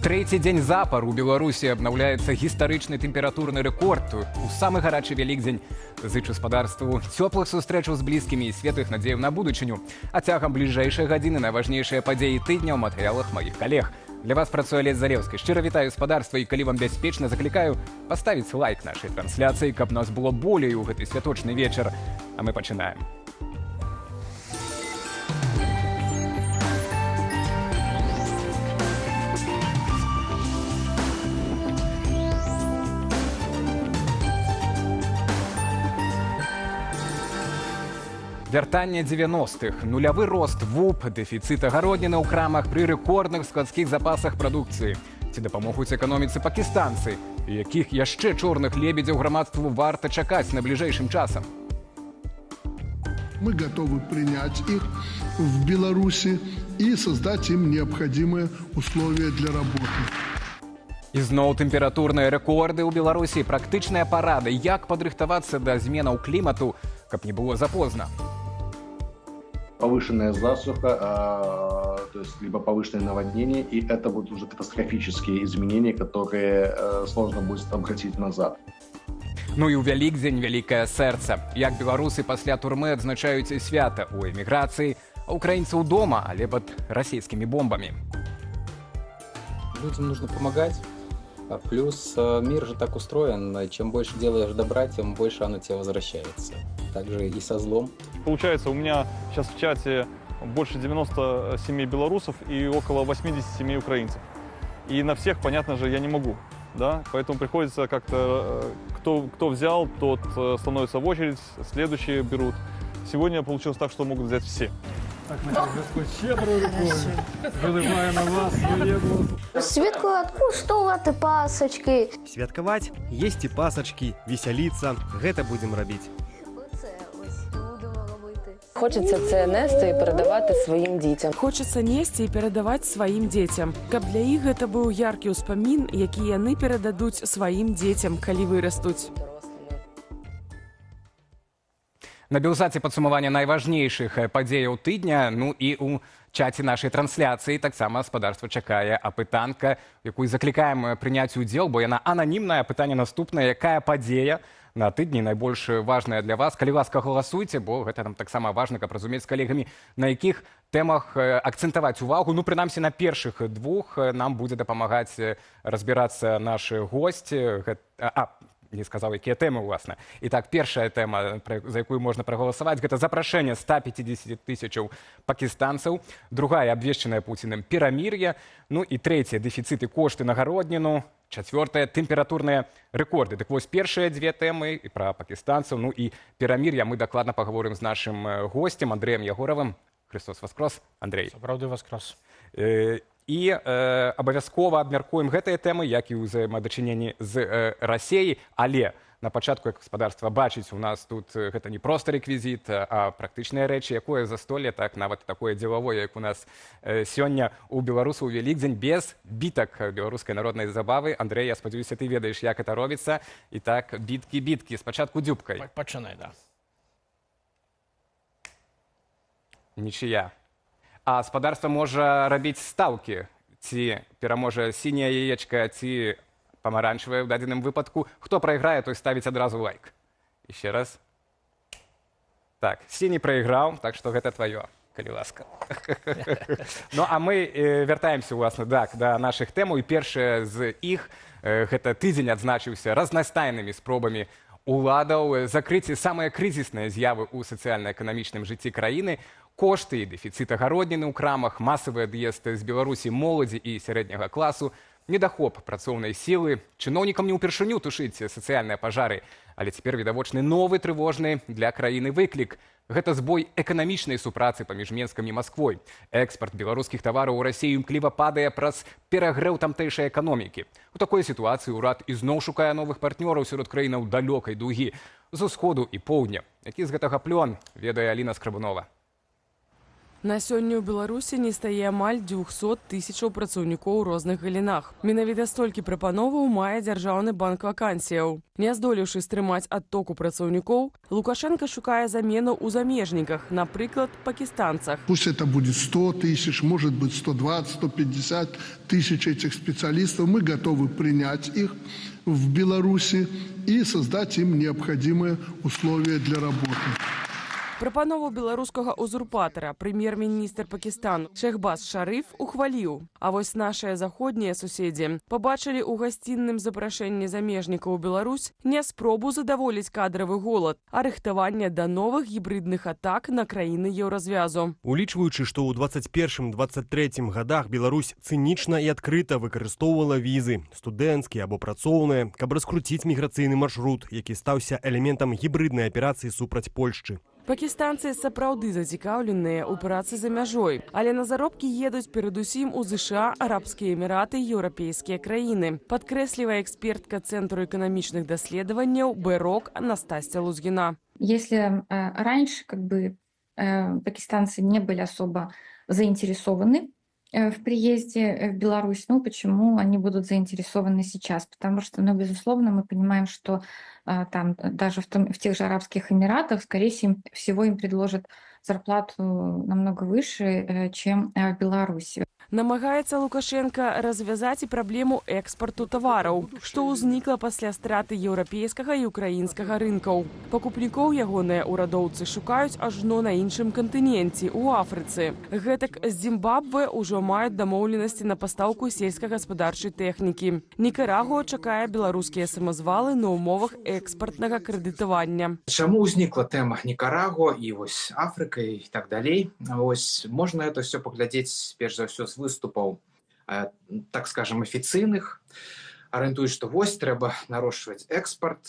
Третий день запар у Беларуси обновляется гістарычны тэмпературны рэкорд. У самы гарачы Вялікдзень зычу спадарству цёплых сустрэчаў з блізкімі і светлых надзеяў на будучыню. А цягам бліжэйшай гадзіны найважнейшыя падзеі тыдня ў матэрыялах маіх калег. Для вас працуе Олесь Залеўскі. Шчыра вітаю спадарства і калі вам бяспечна, заклікаю паставіць лайк нашай трансляцыі, каб нас было болей у гэты святочны вечар. А мы пачынаем. Вяртанне 90-х, нулявы рост ВУП, дэфіцыт агародніны ў крамах пры рэкордных складскіх запасах прадукцыі. Ці дапамогуць эканоміцы пакістанцы? І якіх яшчэ чорных лебедзяў грамадству варта чакаць на бліжэйшым часам? Мы готовы принять их в Беларуси и создать им необходимые условия для работы. Ізноў тэмпературныя рэкорды ў Беларусі, практычныя парады, як падрыхтавацца да зменаў клімату, каб не было запозна. Повышенная засуха, то есть либо повышенное наводнение, и это будут уже катастрофические изменения, которые сложно будет обратить назад. Ну і ў Вялікдзень вялікае сэрца. Як беларусы пасля турмы адзначаюць свята ў эміграцыі, а украінцаў дома, але пад расійскімі бомбамі. Людям нужно помогать. Плюс мир же так устроен, чем больше делаешь добра, тем больше оно тебе возвращается. Также и со злом. Получается, у меня сейчас в чате больше 90 семей белорусов и около 80 семей украинцев. И на всех, понятно же, я не могу. Да? Поэтому приходится как-то, кто взял, тот становится в очередь, следующие берут. Сегодня получилось так, что могут взять все. Так, Господь щедрою рукою виливає на вас своє благословення. Святкувати, куштувати пасочки. Святкаваць, есці пасачкі, весяліцца, гэта будзем рабіць. Оце ось будемо робити. Хочеться це нести і передавати своїм дітям. Хочеться нести і передавати своїм дітям, каб для іх гэта быў яркі ўспамін, які яны перададуць сваім дзецям, калі вырастуць. На белзаце падсумавання найважнейшых падзеяў тыдня, ну і ў чаце нашай трансляцыі таксама спадарства чакае апытанка, якую заклікаем прыняць удзел, бо яна ананімная. Пытанне наступнае: якая падзея на тыдні найбольш важная для вас? Калі ласка, галасуйце, бо гэта нам таксама важна, каб разумець з калегамі, на якіх тэмах акцэнтаваць увагу. Ну, прынамсі, на першых двух нам будзе дапамагаць разбірацца наш госць. Не сказаў, якія тэмы, уласна. І так, першая тэма, за якую можна прагаласаваць, гэта запрашэнне 150 тысячаў пакістанцаў. Другая, абвешчаная Пуціным, перамір'е. Ну і трэцяя, дэфіцыты кошты на гародніну. Чацвёртая, тэмпературныя рэкорды. Так вось, першыя две тэмы і пра пакістанцаў, ну і перамір'я мы дакладна паговорым з нашым госцем Андрэем Ягоравым. Христос воскрос, Андрей. Сапраўды воскрос. І абавязкова абмяркуем гэтыя тэмы, як і ў ўзаемадачыненні з Расіяй. Але на пачатку, як гаспадарства бачыць, у нас тут гэта не проста рэквізіт, а практычныя рэчы. Якое застолле, так нават такое дзелавое, як у нас сёння у беларусаў Вялікдзень, без бітак беларускай народнай забавы. Андрэй, я спадзяюся, ты ведаеш, як гэта робіцца. І так, біткі. Спачатку дзюбкай. Пачынай, да. Нічыя. А спадарства можа рабіць стаўкі. Ці пераможа сіняя яечка, ці памаранчавая ў дадзеным выпадку. Хто прайграе, той ставіць адразу лайк. Яшчэ раз. Так, сіні прайграў, так што гэта тваё, калі ласка. Ну, а мы вяртаемся, уласна, да нашых тэмаў. І першая з іх, гэта тыдзень адзначыўся разнастайнымі спробамі уладаў закрыць самыя крызісныя з'явы ў сацыяльна-эканамічным жыцці краіны. Кошты і дэфіцыт агародніны ў крамах, масавы ад'езд з Беларусі моладзі і сярэдняга класу, недахоп працоўнай сілы. Чыноўнікам не ўпершыню тушыць сацыяльныя пажары, але цяпер відавочны новы трывожны для краіны выклік. Гэта збой эканамічнай супрацы паміж Менскам і Масквой. Экспарт беларускіх тавараў у Расію імкліва падае праз перагрэў тамтэйшай эканомікі. У такой сітуацыі ўрад ізноў шукае новых партнёраў сярод краінаў далёкай дугі, з усходу і поўдня. Які з гэтага плён, ведае Аліна Скрабунова. На сёння ў Беларусі не стае амаль 200 тысячаў працаўнікоў у розных галінах. Менавіта столькі прапановаў мае Дзяржаўны банк вакансіяў. Не здолеўшы стрымаць адтоку працаўнікоў, Лукашенко шукае замену ў замежніках, напрыклад, пакистанцах. Пусть это будет 100 тысяч, может быть 120, 150 тысяч этих специалистов. Мы готовы принять их в Беларуси и создать им необходимые условия для работы. Прапанову беларускага узурпатара прэм'ер-міністр Пакістану Шехбаз Шарыф ухваліў. А вось нашыя заходнія суседзі пабачылі ў гасцінным запрашэнні замежнікаў у Беларусь не спробу задаволіць кадравы голад, а рыхтаванне да новых гібридных атак на краіны еўразвязу. Улічваючы, што ў 21-23 годах Беларусь цынічна і адкрыта выкарыстоўвала візы, студэнцкія або працоўныя, каб раскруціць міграцыйны маршрут, які стаўся элементам гібриднай аперацыі супраць Польшчы. Пакістанцы сапраўды зацікаўленыя ў працы за мяжой, але на заробкі едуць перадусім у ЗША, Арабскія Эміраты, еўрапейскія краіны, падкрэслівае экспертка Цэнтру эканамічных даследаванняў БЭРОК Настасья Лузгина. Если раньше пакистанцы не были особо заинтересованы в приезде в Беларусь, почему они будут заинтересованы сейчас? Потому что, безусловно, мы понимаем, что там даже в тех же Арабских Эмиратах, скорее всего, им предложат зарплату намного выше, чем в Беларуси. Намагаецца Лукашенко развязаць і праблему экспарту тавараў, што ўзнікла пасля страты еўрапейскага і украінскага рынкаў. Пакупнікоў ягоныя ўрадоўцы шукаюць ажно на іншым кантыненце, у Афрыцы. Гэтак з Зімбабве ўжо маюць дамоўленасці на пастаўку сельскагаспадарчай тэхнікі. Нікарагуа чакае беларускія самазвалы на умовах экспартнага крэдытавання. Чаму ўзнікла тэма Нікарагуа і вось Афрыка і так далей? Вось можна это все паглядзець перш за ўсё з выступаў, так скажем, афіцыйных, арыентуюць, што вось трэба нарошчваць экспарт,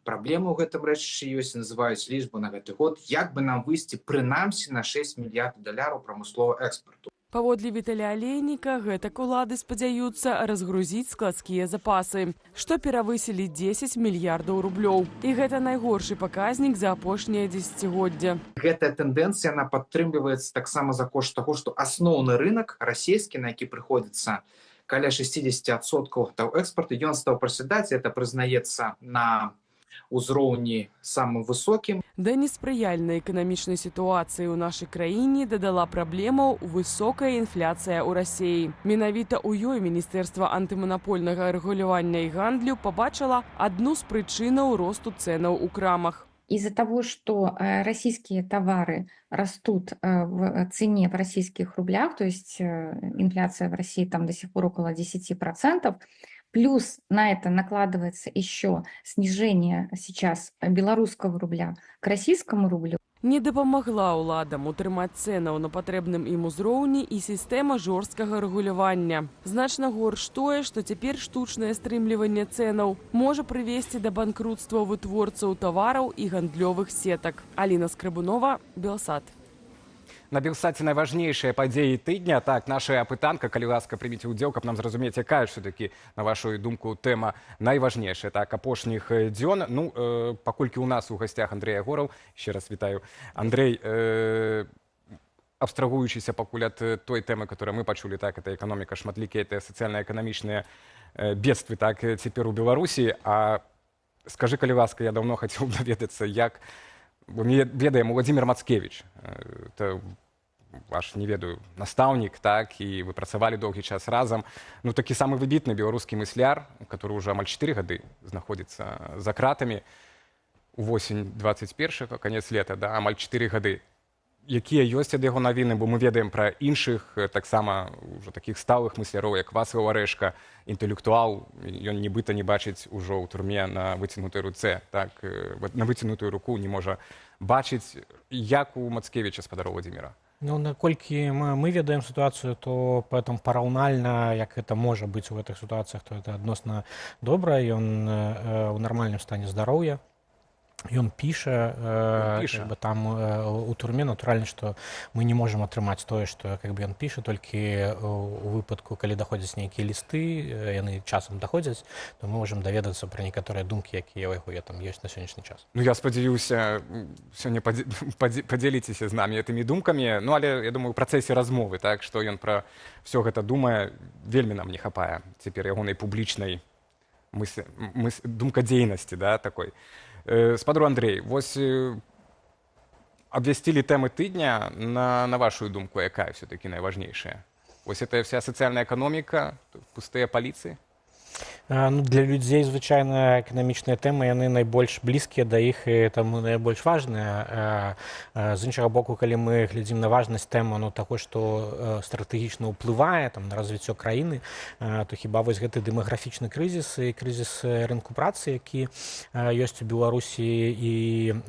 праблемы ў гэтым рэчы ёсць, называюць лічбу на гэты год, як бы нам выйсці прынамсі на 6 мільярдаў даляраў прамысловага экспарту. Паводле Віталя Алейніка, гэтак улады спадзяюцца разгрузіць складскія запасы, што перавысілі 10 мільярдаў рублёў. І гэта найгоршы паказнік за апошняе дзесяцігоддзе. Гэтая тэндэнцыя, яна падтрымліваецца таксама за кошт таго, што асноўны рынок расійскі, на які прыходзіцца каля 60% экспарту, ён стаў прасядаць, это прызнаецца на узроўні самым высокім. Да неспрыяльнай эканамічнай сітуацыі ў нашай краіне дадала праблемаў высокая інфляцыя ў Расіі. Менавіта ў ёй Міністэрства антыманапольнага рэгулявання і гандлю пабачыла адну з прычынаў росту цэнаў у крамах. Из-за того, что российские товары растут в цене в российских рублях, то есть инфляция в России там до сих пор около 10%, плюс на это накладывается еще снижение сейчас белорусского рубля к российскому рублю. Не дапамагла ўладам утрымаць цэнаў на патрэбным ім узроўні і сістэма жорсткага рэгулявання. Значна горш тое, што цяпер штучнае стрымліванне цэнаў можа прывесці да банкрутства вытворцаў тавараў і гандлёвых сетак. Аліна Скрыбунова, Белсат. На Белсаце найважнейшыя падзеі тыдня. Так, наша апытанка, калі ласка, прыміце ўдзел, каб нам зразумець, якая ж все-таки, на вашу думку, тэма найважнейшая. Так, апошніх дзён. Паколькі у нас у гасцях Андрей Ягораў, ще раз вітаю. Андрей, абстрагуючыся пакуль ад той тэмы, которую мы пачулі, так, это эканоміка, шматлікія, это сацыяльна-эканамічныя бедствы, так, цяпер у Беларусі. А скажы, калі ласка, я давно хацеў даведацца, як... Мы ведаем, Владимир Мацкевич, это ваш, не ведаю, настаўнік, так, і вы працавалі доўгі час разам. Такі самы выбітны беларускі мысляр, который уже амаль 4 гады знаходзіцца за кратамі, увосень 21-го, конец лета, да, амаль 4 гады. Якія ёсць ад яго навіны, бо мы ведаем пра іншых, таксама ўжо такіх сталых мысляроў, як Вацлаў Арэшка, інтэлектуал, ён нібыта не бачыць ужо ў турме на выцягнутай руцэ, так, на выцягнутую руку не можа бачыць. Як у Мацкевіча, спадар Владимира? Наколькі мы ведаем сітуацыю, то поэтому параўнальна, як это можа быць у гэтых сітуацыях, то это адносна добра, ён у нармальным стане здароўя. Ён піша, піша. как бы там у турме натуральна, што мы не можам атрымаць тое, што как бы ён піша, толькі у выпадку, калі даходзяць нейкія лісты, яны часам даходзяць, то мы можам даведацца пра некаторыя думкі, якія ў яго там ёсць на сённяшні час. Ну, я спадзяюся, сёння падзеліцеся з намі гэтымі думкамі, ну, але, я думаю, у працэсе размовы, так, што ён пра ўсё гэта думае, вельмі нам не хапае цяпер ягонай публічнай думкадзейнасці, да, такой. Спадару Андрэй, вось абвясцілі тэмы тыдня, на вашу думку, якая все-таки найважнейшая? Вось это вся сацыяльная эканоміка, пустыя паліцыі? Ну, для людзей звычайна эканамічныя тэмы яны найбольш блізкія да іх і таму найбольш важныя. З іншага боку, калі мы глядзім на важнасць тэмы, ну, таго, што стратэгічна ўплывае там на развіццё краіны, то хіба вось гэты дэмаграфічны крызіс і крызіс рынку працы, які ёсць у Беларусі, і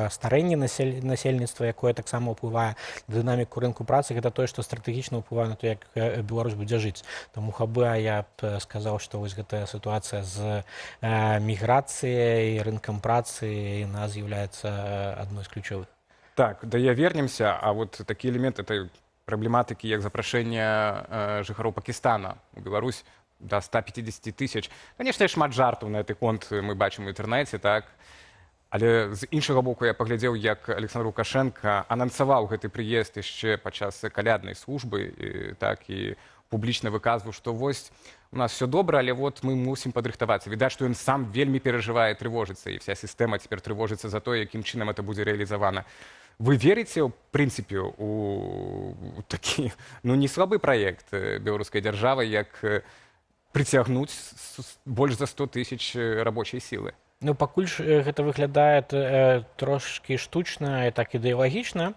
старэнне насельніцтва, якое таксама ўплывае на дынаміку рынку працы, гэта тое, што стратэгічна ўплывае на то, як Беларусь будзе жыць. Таму хабы я б сказаў, што вось гэтая сітуацыя з міграцыяй, рынкам працы яна з'яўляецца адной з ключовых. Так, да я вернемся, а вот такі элемент этой праблематыкі, як запрашэнне жыхароў Пакістана у Беларусь да 150 тысяч. Конечно, шмат жартаў на гэты конт мы бачым у інтэрнэце, так? Але з іншага боку я паглядзеў, як Александр Лукашенко анансаваў гэты прыезд яшчэ падчас каляднай службы, так, і публічна выказваў, што вось у нас все добра, але вот мы мусім падрыхтавацца. Відаць, што ён сам вельмі перажывае, трывожыцца, і вся сістэма цяпер трывожыцца за тое, якім чынам это будзе рэалізавана. Вы верыце, ў прынцыпе, у такі, ну, не слабы праект беларускай дзяржавы, як прыцягнуць больш за 100 тысяч рабочай сілы? Ну, пакуль гэта выглядае трошкі штучна і так ідэалагічна.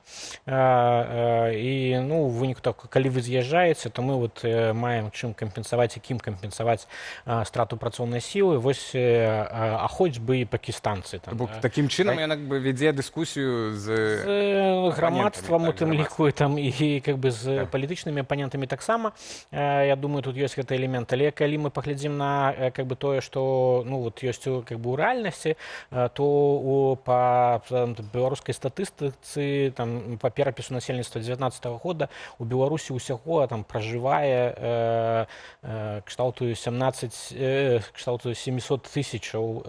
І, ну, у выніку так, калі вы з'язджаеце, то мы вот маем чым кампенсаваць, якім кампенсаваць страту працоўнай сілы. Вось, а хоць бы і пакістанцы. Такім чынам ён як бы вядзе дыскусію з грамадствам, у тым ліку, і как бы з палітычнымі апанентамі таксама. Я думаю, тут ёсць гэты элемент. Але калі мы паглядзім на как бы тое, што, ну, вот ёсць как бы у то по беларускай статыстыцы, там, по перапісу насельніцтва 2019 года у Беларусі ўсяго там пражывае кшталту 700 тысячаў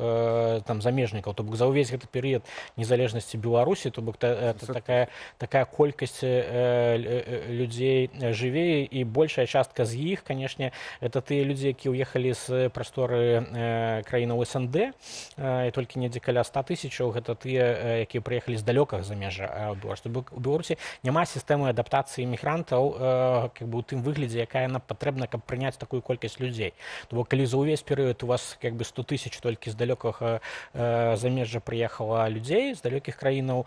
там замежнікаў. То бок за ўвесь гэты перыяд незалежнасці Беларусі, то бок такая колькасць людзей жыве, і большая частка з іх, канешне, это тыя людзі, якія ўехалі з прасторы краінаў СНД, і толькі недзе каля 100 тысячаў гэта тыя, якія прыехалі з далёкага замежжа. У Беларусі няма сістэмы адаптацыі мігрантаў как бы у тым выглядзе, якая нам патрэбна, каб прыняць такую колькасць людзей. То бок калі за ўвесь перыяд у вас как бы 100 тысяч толькі з далёкага замежжа прыехала людзей з далёкіх краінаў,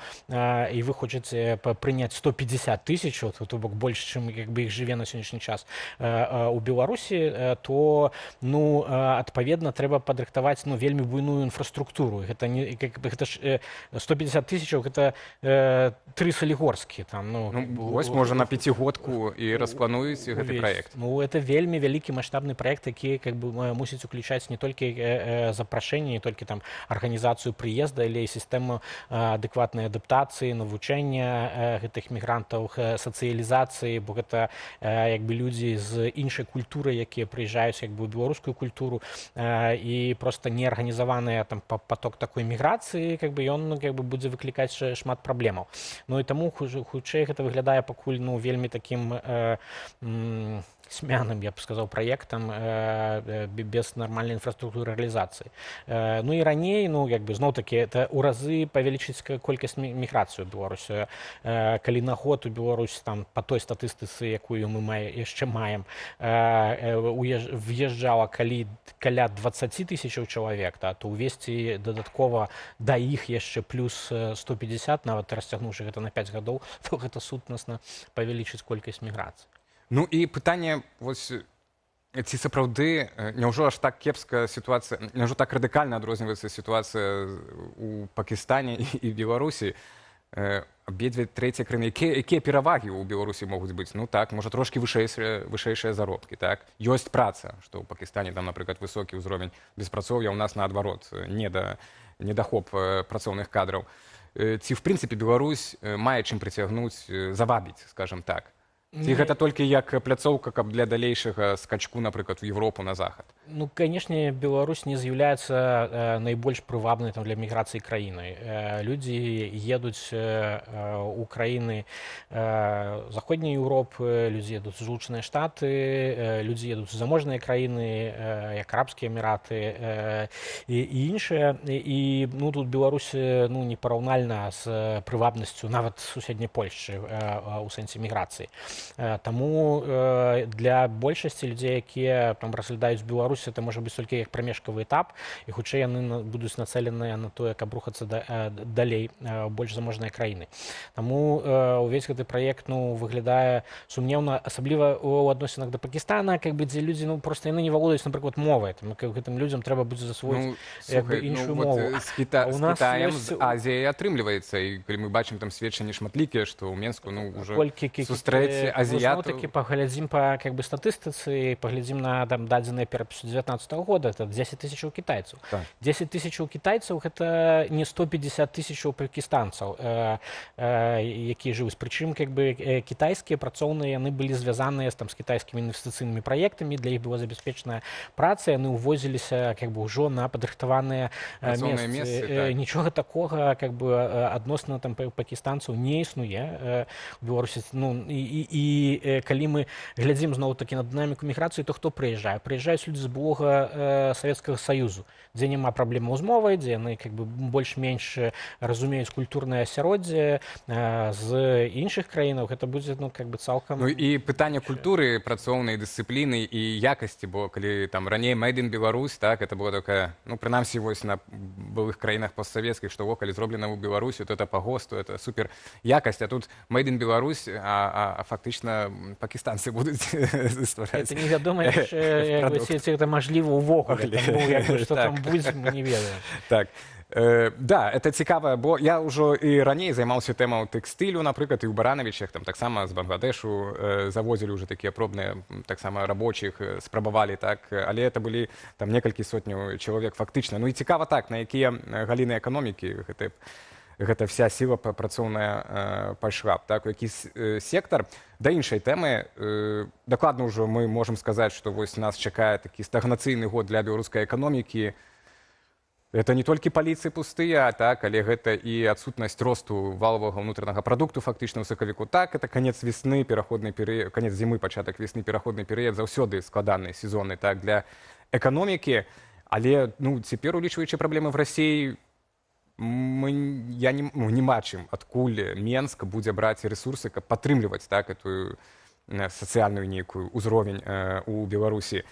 і вы хочаце прыняць 150 тысяч, то бок больш, чым как бы іх жыве на сённяшні час у Беларусі, то, ну, адпаведна трэба падрыхтаваць, ну, вельмі буйную інфраструктуру. Гэта не, как бы, гэта ж 150 тысячаў, гэта 3 Салігорскі. Там, ну, вось, можа, на пяцігодку і расплануюць гэты праект. Ну, это вельмі вялікі маштабны праект, які как бы мусіць уключаць не толькі запрашэнне, не толькі там арганізацыю прыезда, але і сістэму адэкватнай адаптацыі, навучання гэтых мігрантаў, сацыялізацыі, бо гэта як бы людзі з іншай культуры, якія прыязджаюць як бы ў беларускую культуру, і просто не арганізаваны там поток такой міграцыі, как бы ён как бы будзе выклікаць шмат праблемаў. Ну і таму хутчэй гэта выглядае пакуль, ну, вельмі такім смяным, я б сказаў, праектам без нармальнай інфраструктуры рэалізацыі. Ну і раней, ну, як бы, зноў-такі, это ў разы павялічыць колькасць міграцыю ў Беларусі. Калі на год у Беларусь там па той статыстыцы, якую мы яшчэ маем, в'язджала каля 20 тысячаў чалавек, то ўвесці дадаткова да іх яшчэ плюс 150, нават расцягнуўшы гэта на 5 гадоў, то гэта сутнасна павялічыць колькасць міграцыі. Ну і пытанне, вось, ці сапраўды, няўжо аж так кепска сітуацыя, няўжо так радыкальна адрозніваецца сітуацыя у Пакістане і Беларусі? абедзве трэція краіны, якія перавагі ў Беларусі могуць быць? Ну так, можа трошкі вышэйшыя заробкі, так? Ёсць праца, што ў Пакістане там, напрыклад, высокі ўзровень беспрацоўя, у нас наадварот, недахоп працоўных кадраў. Ці, в прынцыпе, Беларусь мае чым прыцягнуць, завабіць, скажам так? Ці гэта толькі як пляцоўка, каб для далейшага скачку, напрыклад, у Европу на захад? Ну, конечно, Беларусь не з'яўляецца найбольш прывабнай для міграцыі краінай. Людзі едуць у краіны заходняй Еўропы, людзі едуць у Злучаныя Штаты, людзі едуць у заможныя краіны, як Арабскія Эміраты і іншыя. І тут Беларусь непараўнальна з прывабнасцю нават суседняй Польшчы ў сэнсе міграцыі. Таму для большасці людзей, якія разглядаюць Беларусь, это можа быць толькі як прамежкавы этап, і хутчэй яны будуць нацэленыя на тое, каб рухацца далей больш заможныя краіны. Таму увесь гэты праект выглядае сумнеўна, асабліва ў адносінах да Пакістана, дзе людзі проста яны не валодаюць, напрыклад, мовай. Гэтым людзям трэба будзе засвоіць іншую мову. З Кітаем, з Азіяй атрымліваецца, і калі мы бачым там сведчанні шматлікія, што ў Менску ўжо сустрэць азіятаў. Зноў-такі паглядзім па статыстыцы, паглядзім на дадзеныя перапісу 2019 года, это 10 тысячаў кітайцаў. 10 тысячаў кітайцаў гэта не 150 тысячаў пакістанцаў, якія жывуць. Прычым кітайскія працоўныя, яны былі звязаныя з кітайскімі інвестыцыйнымі праектамі, для іх была забяспечаная праца, яны ўвозіліся ўжо на падрыхтаваныя месцы. Нічога такога адносна пакістанцаў не існуе у Беларусі. І калі мы глядзім зноў-такі на дынаміку міграцыі, то хто прыязджае? Прыязджаюць людзі з былога Савецкага Саюзу, дзе няма праблемаў з мовай, дзе яны больш-менш разумеюць культурнае асяроддзе. З іншых краінаў гэта будзе цалкам... Ну і пытанне культуры, працоўнай дысцыпліны і якасці, бо калі там раней Made in Беларусь, так, это была такая, прынамсі вось на былых краінах постсавецкіх, што калі зроблена ў Беларусі, то это па ГОСТу, это супер якасць, а тут Made in Беларусь, а фактычна пакістанцы будуць ствараць. Это невядома яшчэ, ці гэта мажліва ўвогуле, што там будзе, мы не ведаем. Так. Да, это цікава, бо я ўжо і раней займаўся тэмаў тэкстылю, напрыклад, і ў Баранавічах, там таксама з Бангладэшу завозілі ўжо такія пробныя, таксама рабочих, спрабавалі, так, але это былі там некалькі сотняў чалавек фактычна. Ну і цікава так, на якія галіны эканомікі гэта вся сіла працоўная пайшла, так, у які сектар. Да іншай тэмы, дакладна ўжо мы можам сказаць, што вось нас чакае такі стагнацыйны год для беларускай эканомікі. Это не толькі паліцыі пустыя, так, але гэта і адсутнасць росту валавага ўнутранага прадукту фактычна ў сакавіку. Так, это канец весны, пераходны перыяд, канец зімы, пачатак весны, пераходны перыяд заўсёды складаны сезоны, так, для эканомікі, але цяпер, улічваючы праблемы в Расіі, я не бачым, адкуль Менск будзе браць ресурсы, каб падтрымліваць, так, эту сацыяльную нейкую ўзровень у Беларусі.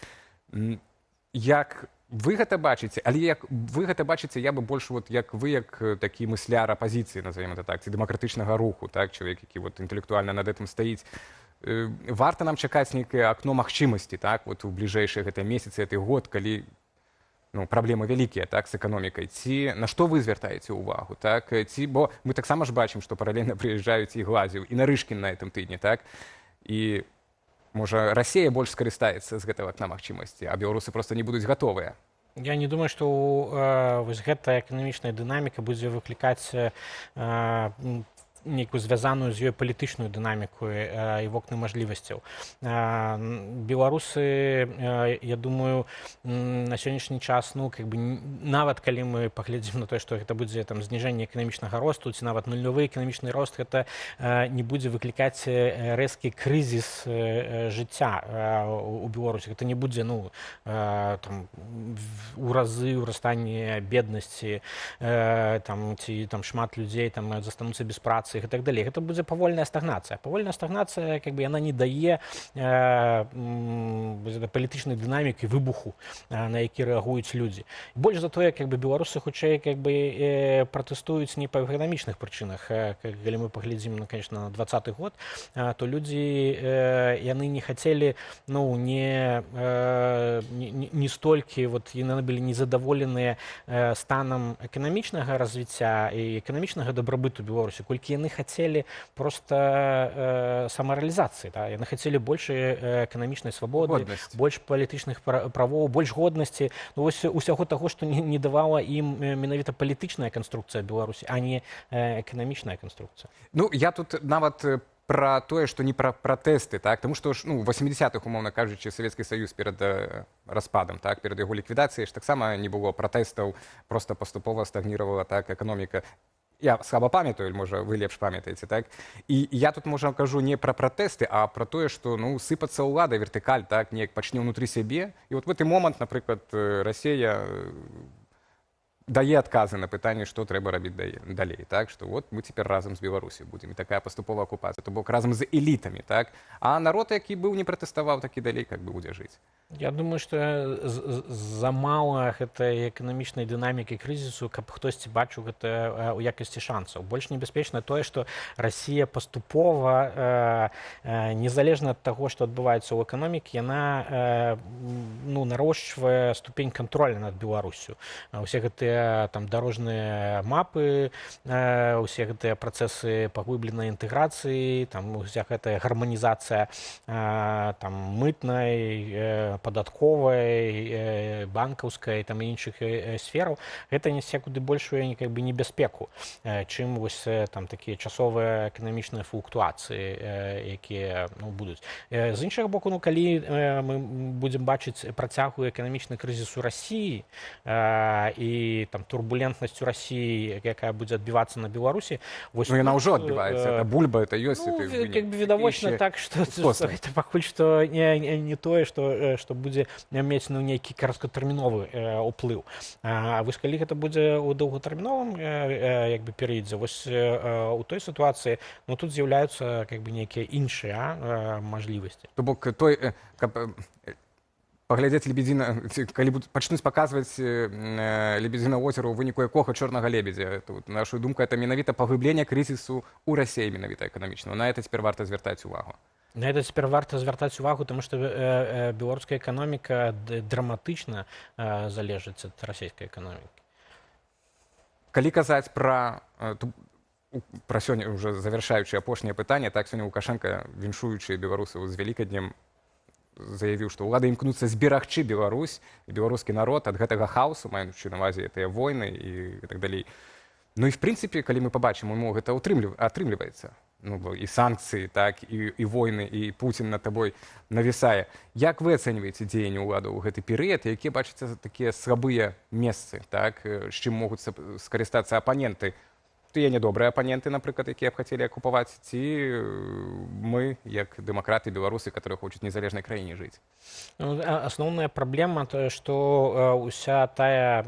Як вы гэта бачыце, але як вы гэта бачыце, я бы больш як вы, як такі мысляр апазіцыі, назовем это так, ці дэмакратычнага руху, так, чалавек, які інтэлектуальна над гэтым стаіць. Варта нам чакаць нейкае акно магчымасці, так, у бліжэйшыя гэтыя месяцы, гэты год, калі праблемы вялікія, так, з эканомікай. Ці на што вы звяртаеце ўвагу, так? Бо мы таксама ж бачым, што паралельна прыязджаюць і Глазеў, і Нарышкін на гэтым тыдні, так? І, можа, Расія больш скарыстаецца з гэтага акна магчымасці, а беларусы проста не будуць гатовыя. Я не думаю, што вось гэтая эканамічная дынаміка будзе выклікаць нейкую звязаную з ёй палітычную дынаміку і вокны мажлівасцяў. Беларусы, я думаю, на сённяшні час, нават калі мы паглядзім на тое, што гэта будзе зніжэнне эканамічнага росту, ці нават нулявы эканамічны рост, гэта не будзе выклікаць рэзкі крызіс жыцця у Беларусі. Гэта не будзе у разы ўрастанне беднасці, ці шмат людзей застануцца без працы. інвестыцыях і так далей. Гэта будзе павольная стагнацыя. Павольная стагнацыя, как бы, яна не дае палітычнай дынамікі, выбуху, на які рэагуюць людзі. Больш за тое, как бы, беларусы хутчэй, как бы, пратэстуюць не па эканамічных прычынах. Калі мы паглядзім, конечно, на 2020 год, то людзі, яны не хацелі, ну, не столькі, вот, яны былі незадаволеныя станам эканамічнага развіцця і эканамічнага дабрабыту Беларусі, колькі яны хацелі просто самарэалізацыі, да? Яны хацелі больш эканамічнай свабоды, больш палітычных правоў, больш годнасці, ну, вось усяго таго, што не давала ім менавіта палітычная канструкцыя Беларусі, а не эканамічная канструкцыя. Ну, я тут нават про тое, што не пра пратэсты, так? Таму што ж, ну, 80-х, умоўна кажучы, Савецкі Саюз перад распадам, так, перад яго ліквідацыяй ж таксама не было пратэстаў, проста паступова стагніравала, так, эканоміка. Я слаба памятаю, можа, вы лепш памятаеце, так? І я тут, можа, кажу не пра пратэсты, а пра тое, што, ну, сыпацца ўлада, вертыкаль, так, неяк пачне ўнутры сябе. І вот в гэты момант, напрыклад, Расія дае адказы на пытанне, што трэба рабіць далей, так, што вот мы цяпер разам з Беларусі будзем, і такая паступовая акупацыя, то бок разам з элітамі, так, а народ, які быў не пратэставаў, такі далей, как бы, будзе жыць. Я думаю, што замала гэтай эканамічнай дынамікі крызісу, каб хтосьці бачыў гэта ў якасці шансаў. Больш небяспечна тое, што Расія паступова, незалежна ад таго, што адбываецца ў эканомікі, яна, ну, нарошчвае ступень кантролю над Беларусю. Усе гэтыя там дарожныя мапы, усе гэтыя працэсы паглыбленай інтэграцыі, там уся гэтая гарманізацыя там мытнай, падатковай, банкаўскай, там і іншых сфераў, гэта нясе куды большую, как бы, небяспеку, чым вось там такія часовыя эканамічныя флуктуацыі, якія, ну, будуць. З іншага боку, ну, калі мы будзем бачыць працягу эканамічны крызіс у Расіі і там турбулентнасць у Расіі, якая будзе адбівацца на Беларусі, вось, ну, яна ўжо адбіваецца, это бульба, это ёсць, ну, как бы, відавочна так, што гэта пакуль што не тое, што будзе мець, ну, нейкі кароткатэрміновы ўплыў. А вось калі гэта будзе ў доўгатэрміновым, як бы, перыядзе, вось у той сітуацыі, ну, тут з'яўляюцца, как бы, нейкія іншыя мажлівасці. То бок той, каб паглядзець лебедзіна, калі пачнуць паказваць лебедзіна возера, у выніку якога чорнага лебедзя, то, нашу думку, это менавіта паглыблення крызісу ў Расіі, менавіта эканамічнага. На это цяпер варта звяртаць увагу. На это цяпер варта звяртаць увагу, таму што беларуская эканоміка драматычна залежыць ад расійскай эканомікі. Калі казаць пра сёння, уже завяршаючы апошняе пытанне, так, сёння Лукашенко, віншуючы беларусаў з Вялікаднем, заявіў, што ўлады імкнуцца зберагчы Беларусь і беларускі народ ад гэтага хаосу, маючы на ўвазе тыя войны і так далей. Ну і в прынцыпе, калі мы пабачым, гэта атрымліваецца. Ну, і санкцыі, так, і войны, і Пуцін над табой навісае. Як вы ацэньваеце дзеянне ўладаў у гэты перыяд, якія бачыце такія слабыя месцы, так, з чым могуць скарыстацца апаненты? Тыя нядобрыя апаненты, напрыклад, якія б хацелі акупаваць, ці мы, як дэмакраты, беларусы, которые хочуць незалежнай краіне жыць? Асноўная праблема тое, што уся тая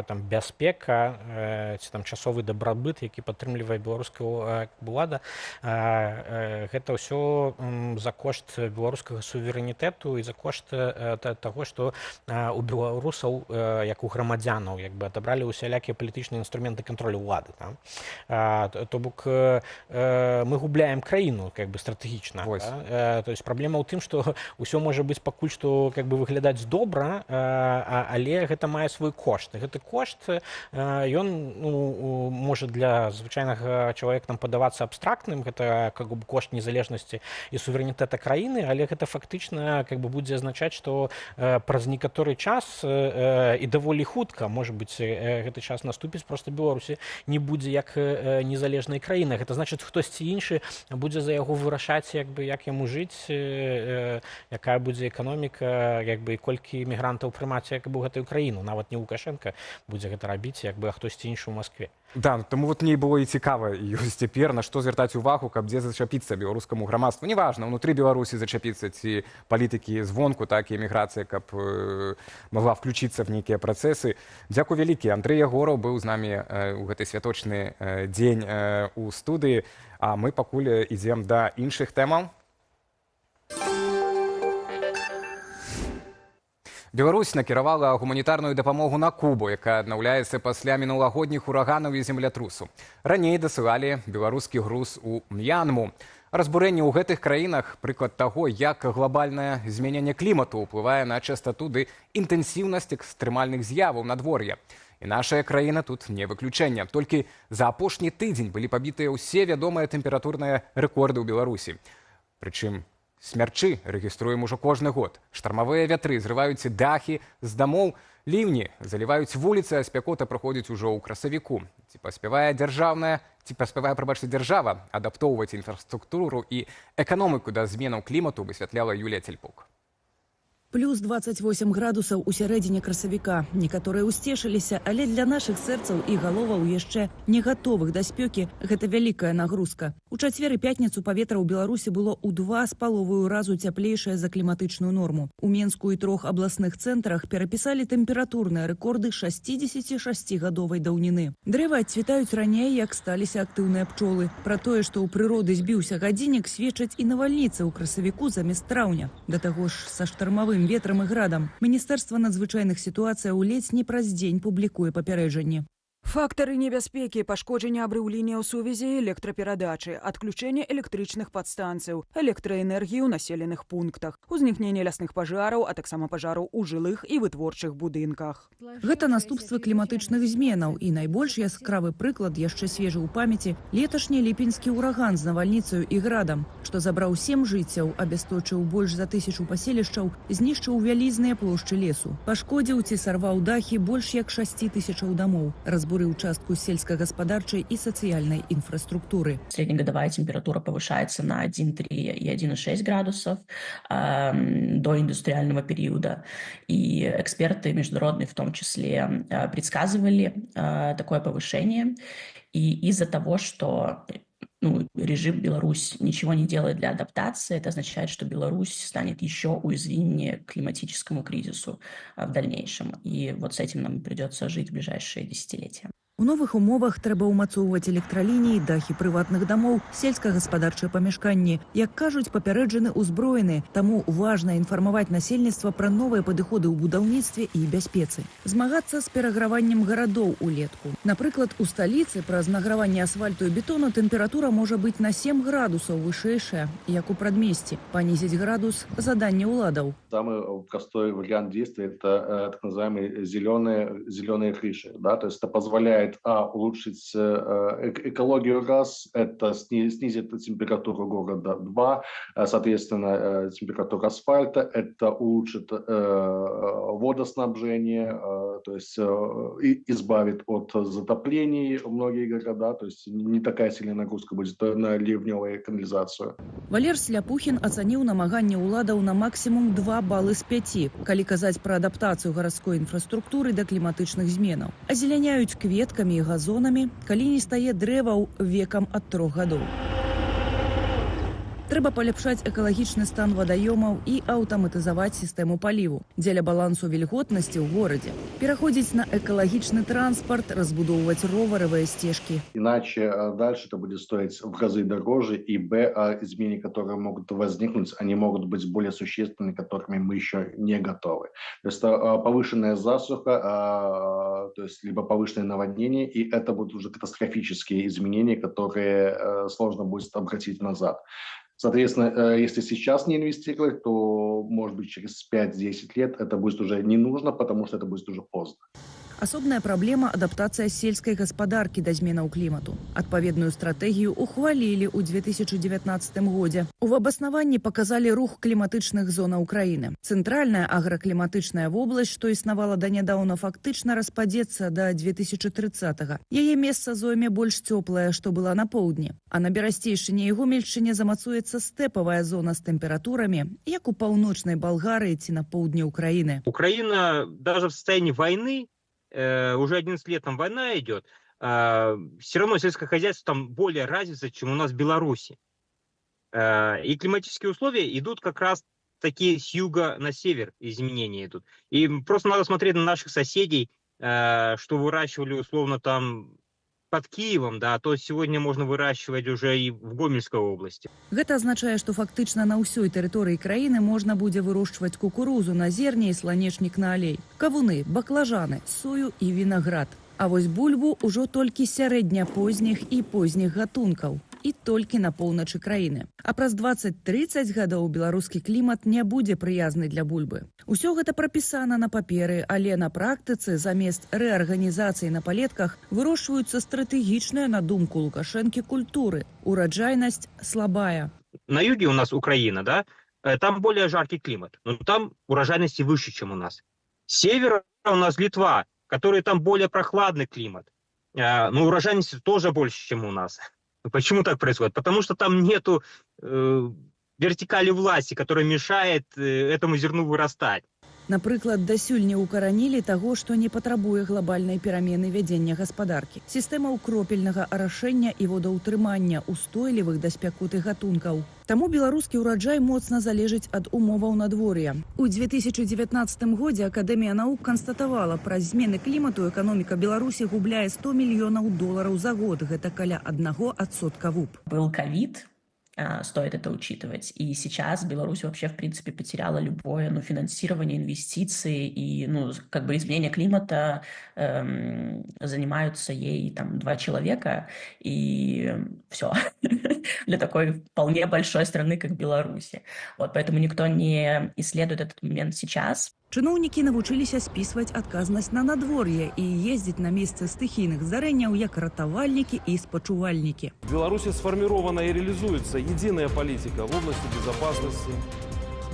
там бяспека ці там часовы дабрабыт, які падтрымлівае беларуская ўлада, гэта ўсё за кошт беларускага суверэнітэту і за кошт таго, што у беларусаў, як у грамадзянаў, як бы адабралі усялякія палітычныя інструменты кантролю ўлады. То бок мы губляем краіну, как бы, стратэгічна. То есть праблема ў тым, што ўсё можа быць пакуль што, как бы, выглядаць добра, але гэта мае свой кошт. Гэты кошт, ён, ну, можа для звычайнага чалавека там падавацца абстрактным, гэта, как бы, кошт незалежнасці і суверэнітэта краіны, але гэта фактычна, как бы, будзе азначаць, што праз некаторы час і даволі хутка, можа быць, гэты час наступіць, проста Беларусі не будзе як незалежнай краіны. Гэта значыць, хтосьці іншы будзе за яго вырашаць, як бы, як яму жыць, якая будзе эканоміка, як бы, і колькі мігрантаў прымаць, як бы, у гэтую краіну. Нават не Лукашенко будзе гэта рабіць, як бы, а хтосьці іншы ў Маскве. Да, тому вот мне было і цікава ёсць цяпер, на што звяртаць увагу, каб дзе зачапіцца беларускаму грамадству. Неважна, унутры Беларусі зачапіцца, ці палітыкі звонку, так, і эміграцыя, каб магла включіцца в нейкія працэсы. Дзякуй вялікі. Андрэй Ягораў быў з намі ў гэтай святочнай другі дзень у студыі, а мы пакуль ідзем да іншых тэмаў. Беларусь накіравала гуманітарную дапамогу на Кубу, якая аднаўляецца пасля мінулагодніх ураганаў і землятрусу. Раней дасылалі беларускі груз у М'янму. Разбурэнне ў гэтых краінах – прыклад таго, як глобальнае змяненне клімату ўплывае на частату ды інтэнсіўнасць экстрэмальных з'яваў надвор'я. І наша краіна тут не выключэнне. Толькі за апошні тыдзень былі пабітыя ўсе вядомыя тэмпературныя рэкорды ў Беларусі. Прычым смярчы рэгіструем ужо кожны год. Штармавыя вятры зрываюць дахі з дамоў, ліўні заліваюць вуліцы, а спякота праходзіць ужо ў красавіку. Ці паспявае дзяржава адаптоўваць інфраструктуру і эканоміку да зменаў клімату, высвятляла Юлія Цельпук. Плюс 28 градусаў у сярэдзіне красавіка. Некаторыя ўсцешыліся, але для нашых сэрцаў і галоваў яшчэ не гатовых да спёкі гэта вялікая нагрузка. У чацвер і пятніцу паветра ў Беларусі было ў 2,5 разу цяплейшае за кліматычную норму. У Менску і 3 абласных цэнтрах перапісалі тэмпературныя рэкорды 66-гадовай даўніны. Дрэвы адцвітаюць раней, як сталіся актыўныя пчолы. Пра тое, што ў прыроды збіўся гадзіннік, сведчаць і навальніцы ў красавіку замест траўня. Да таго ж са штармавым ветрам і градам. Міністэрства надзвычайных сітуацыяў ледзь не праз дзень публікуе папярэджанні. Фактары небяспекі, пашкоджання абрыў лініяў сувязі, электраперадачы, адключэнне электрычных падстанцыяў, электраэнергіі ў населеных пунктах, узнікненне лясных пажараў, а таксама пажараў у жылых і вытворчых будынках. Гэта наступствы кліматычных зменаў і найбольш яскравы прыклад яшчэ свежы ў памяці леташні ліпеньскі ўраган з навальніцаю і градам, што забраў 7 жыццяў, абясточыў больш за 1000 паселішчаў, знішчыў вялізныя плошчы лесу, пашкодзіў ці сарваў дахі больш як 6000 домоў, разбурыў участку сельскохозяйственной и социальной инфраструктуры. Среднегодовая температура повышается на 1,3 и 1,6 градусов до индустриального периода. И эксперты международные в том числе предсказывали такое повышение. И из-за того, что режим Беларусь ничего не делает для адаптации, это означает, что Беларусь станет еще уязвимее к климатическому кризису в дальнейшем. И вот с этим нам придется жить в ближайшие десятилетия. У новых умовах трэба ўмацоўваць электралініі, дахі прыватных дамоў, сельскагаспадарчыя памяшканні. Як кажуць, папярэджаны ўзброены, таму важна інфармаваць насельніцтва пра новыя падыходы ў будаўніцтве і бяспецы. Змагацца з пераграваннем гарадоў улетку. Напрыклад, у сталіцы праз награванне асфальту і бетону тэмпература можа быць на 7 градусаў вышэйшая, як у прадмесці. Панізіць градус – заданне ўладаў. Самый простой вариант действия – это так называемые зеленые крыши. Да? То есть это позволяет улучшить экологию раз, это снизит температуру города 2, соответственно, температуру асфальта, это улучшит водоснабжение, то есть избавит от затоплений многие города, то есть не такая сильная нагрузка будет на ливневую канализацию. Валер Сляпухін ацаніў намаганне ўладаў на максімум 2 балы з 5, калі казаць пра адаптацыю гарадской інфраструктуры да кліматычных зменаў. Азеляняюць кветкамі і газонамі, калі не стае дрэваў векам ад 3 гадоў. Трэба паляпшаць экалагічны стан вадаёмаў і аўтаматызаваць сістэму паліву дзеля балансу вільготнасці ў горадзе. Пераходзіць на экалагічны транспарт, разбудоўваць роваравыя сцежкі. Иначе дальше это будет стоить в разы дороже, и изменения, которые могут возникнуть, они могут быть более существенными, которыми мы еще не готовы. То есть повышенная засуха, то есть либо повышенное наводнение, и это будут уже катастрофические изменения, которые сложно будет обратить назад. Соответственно, если сейчас не инвестировать, то, может быть, через 5-10 лет это будет уже не нужно, потому что это будет уже поздно. Асобная праблема – адаптацыя сельскай гаспадаркі да зменаў клімату. Адпаведную стратэгію ухвалілі ў 2019 годзе. У абаснаванні паказалі рух кліматычных зонаў краіны. Цэнтральная агракліматычная вобласць, што існавала данядаўна, фактычна распадзецца да 2030-га. Яе месца зойме больш цёплае, што была на поўдні. А на Берасцейшчыне і Гомельшчыне замацуецца стэпавая зона з тэмпературамі, як у паўночнай Балгарыі ці на поўдні Украіны. Украина даже в состоянии войны, уже 11 лет там война идет, все равно сельское хозяйство там более развито, чем у нас в Беларуси. И климатические условия идут как раз такие с юга на север, изменения идут. И просто надо смотреть на наших соседей, что выращивали условно там под Киевом, да, то сегодня можно выращивать уже и в Гомельской области. Гэта азначае, што фактычна на ўсёй тэрыторыі краіны можна будзе вырошчваць кукурузу на зерне і сланечнік на алей, кавуны, баклажаны, сою і вінаград. А вось бульбу ўжо толькі сярэдняпозніх і позніх гатункаў. І толькі на поўначы краіны. А праз 20-30 гадоў беларускі клімат не будзе прыязны для бульбы. Усё гэта прапісана на паперы, але на практыцы замест рэарганізацыі на палетках вырошчваюцца стратэгічныя, на думку Лукашэнкі, культуры. Ураджайнасць слабая. На юге у нас Украина, да, там более жаркий климат, но там урожайности выше, чем у нас. С севера у нас Литва, который там более прохладный климат, но урожайности тоже больше, чем у нас. Почему так происходит? Потому что там нету вертикали власти, которая мешает этому зерну вырастать. Напрыклад, дасюль не укаранілі таго, што не патрабуе глобальнай перамены вядзення гаспадаркі. Сістэма ўкропельнага арашэння і водаўтрымання устойлівых да спякоты гатункаў. Таму беларускі ўраджай моцна залежыць ад умоваў надвор'я. У 2019 годзе Акадэмія навук канстатавала, праз змены клімату эканоміка Беларусі губляе $100 мільёнаў за год. Гэта каля 1% ВУП. Был ковид. Стоит это учитывать. И сейчас Беларусь вообще, в принципе, потеряла любое финансирование, инвестиции и как бы изменение климата занимаются ей там 2 человека, и все. Для такой вполне большой страны, как Беларусь. Вот, поэтому никто не исследует этот момент сейчас. Чыноўнікі навучыліся спісваць адказнасць на надвор'е і ездзіць на месцы стыхійных здарэнняў як ратавальнікі і спачувальнікі. В Беларуси сформирована и реализуется единая политика в области безопасности,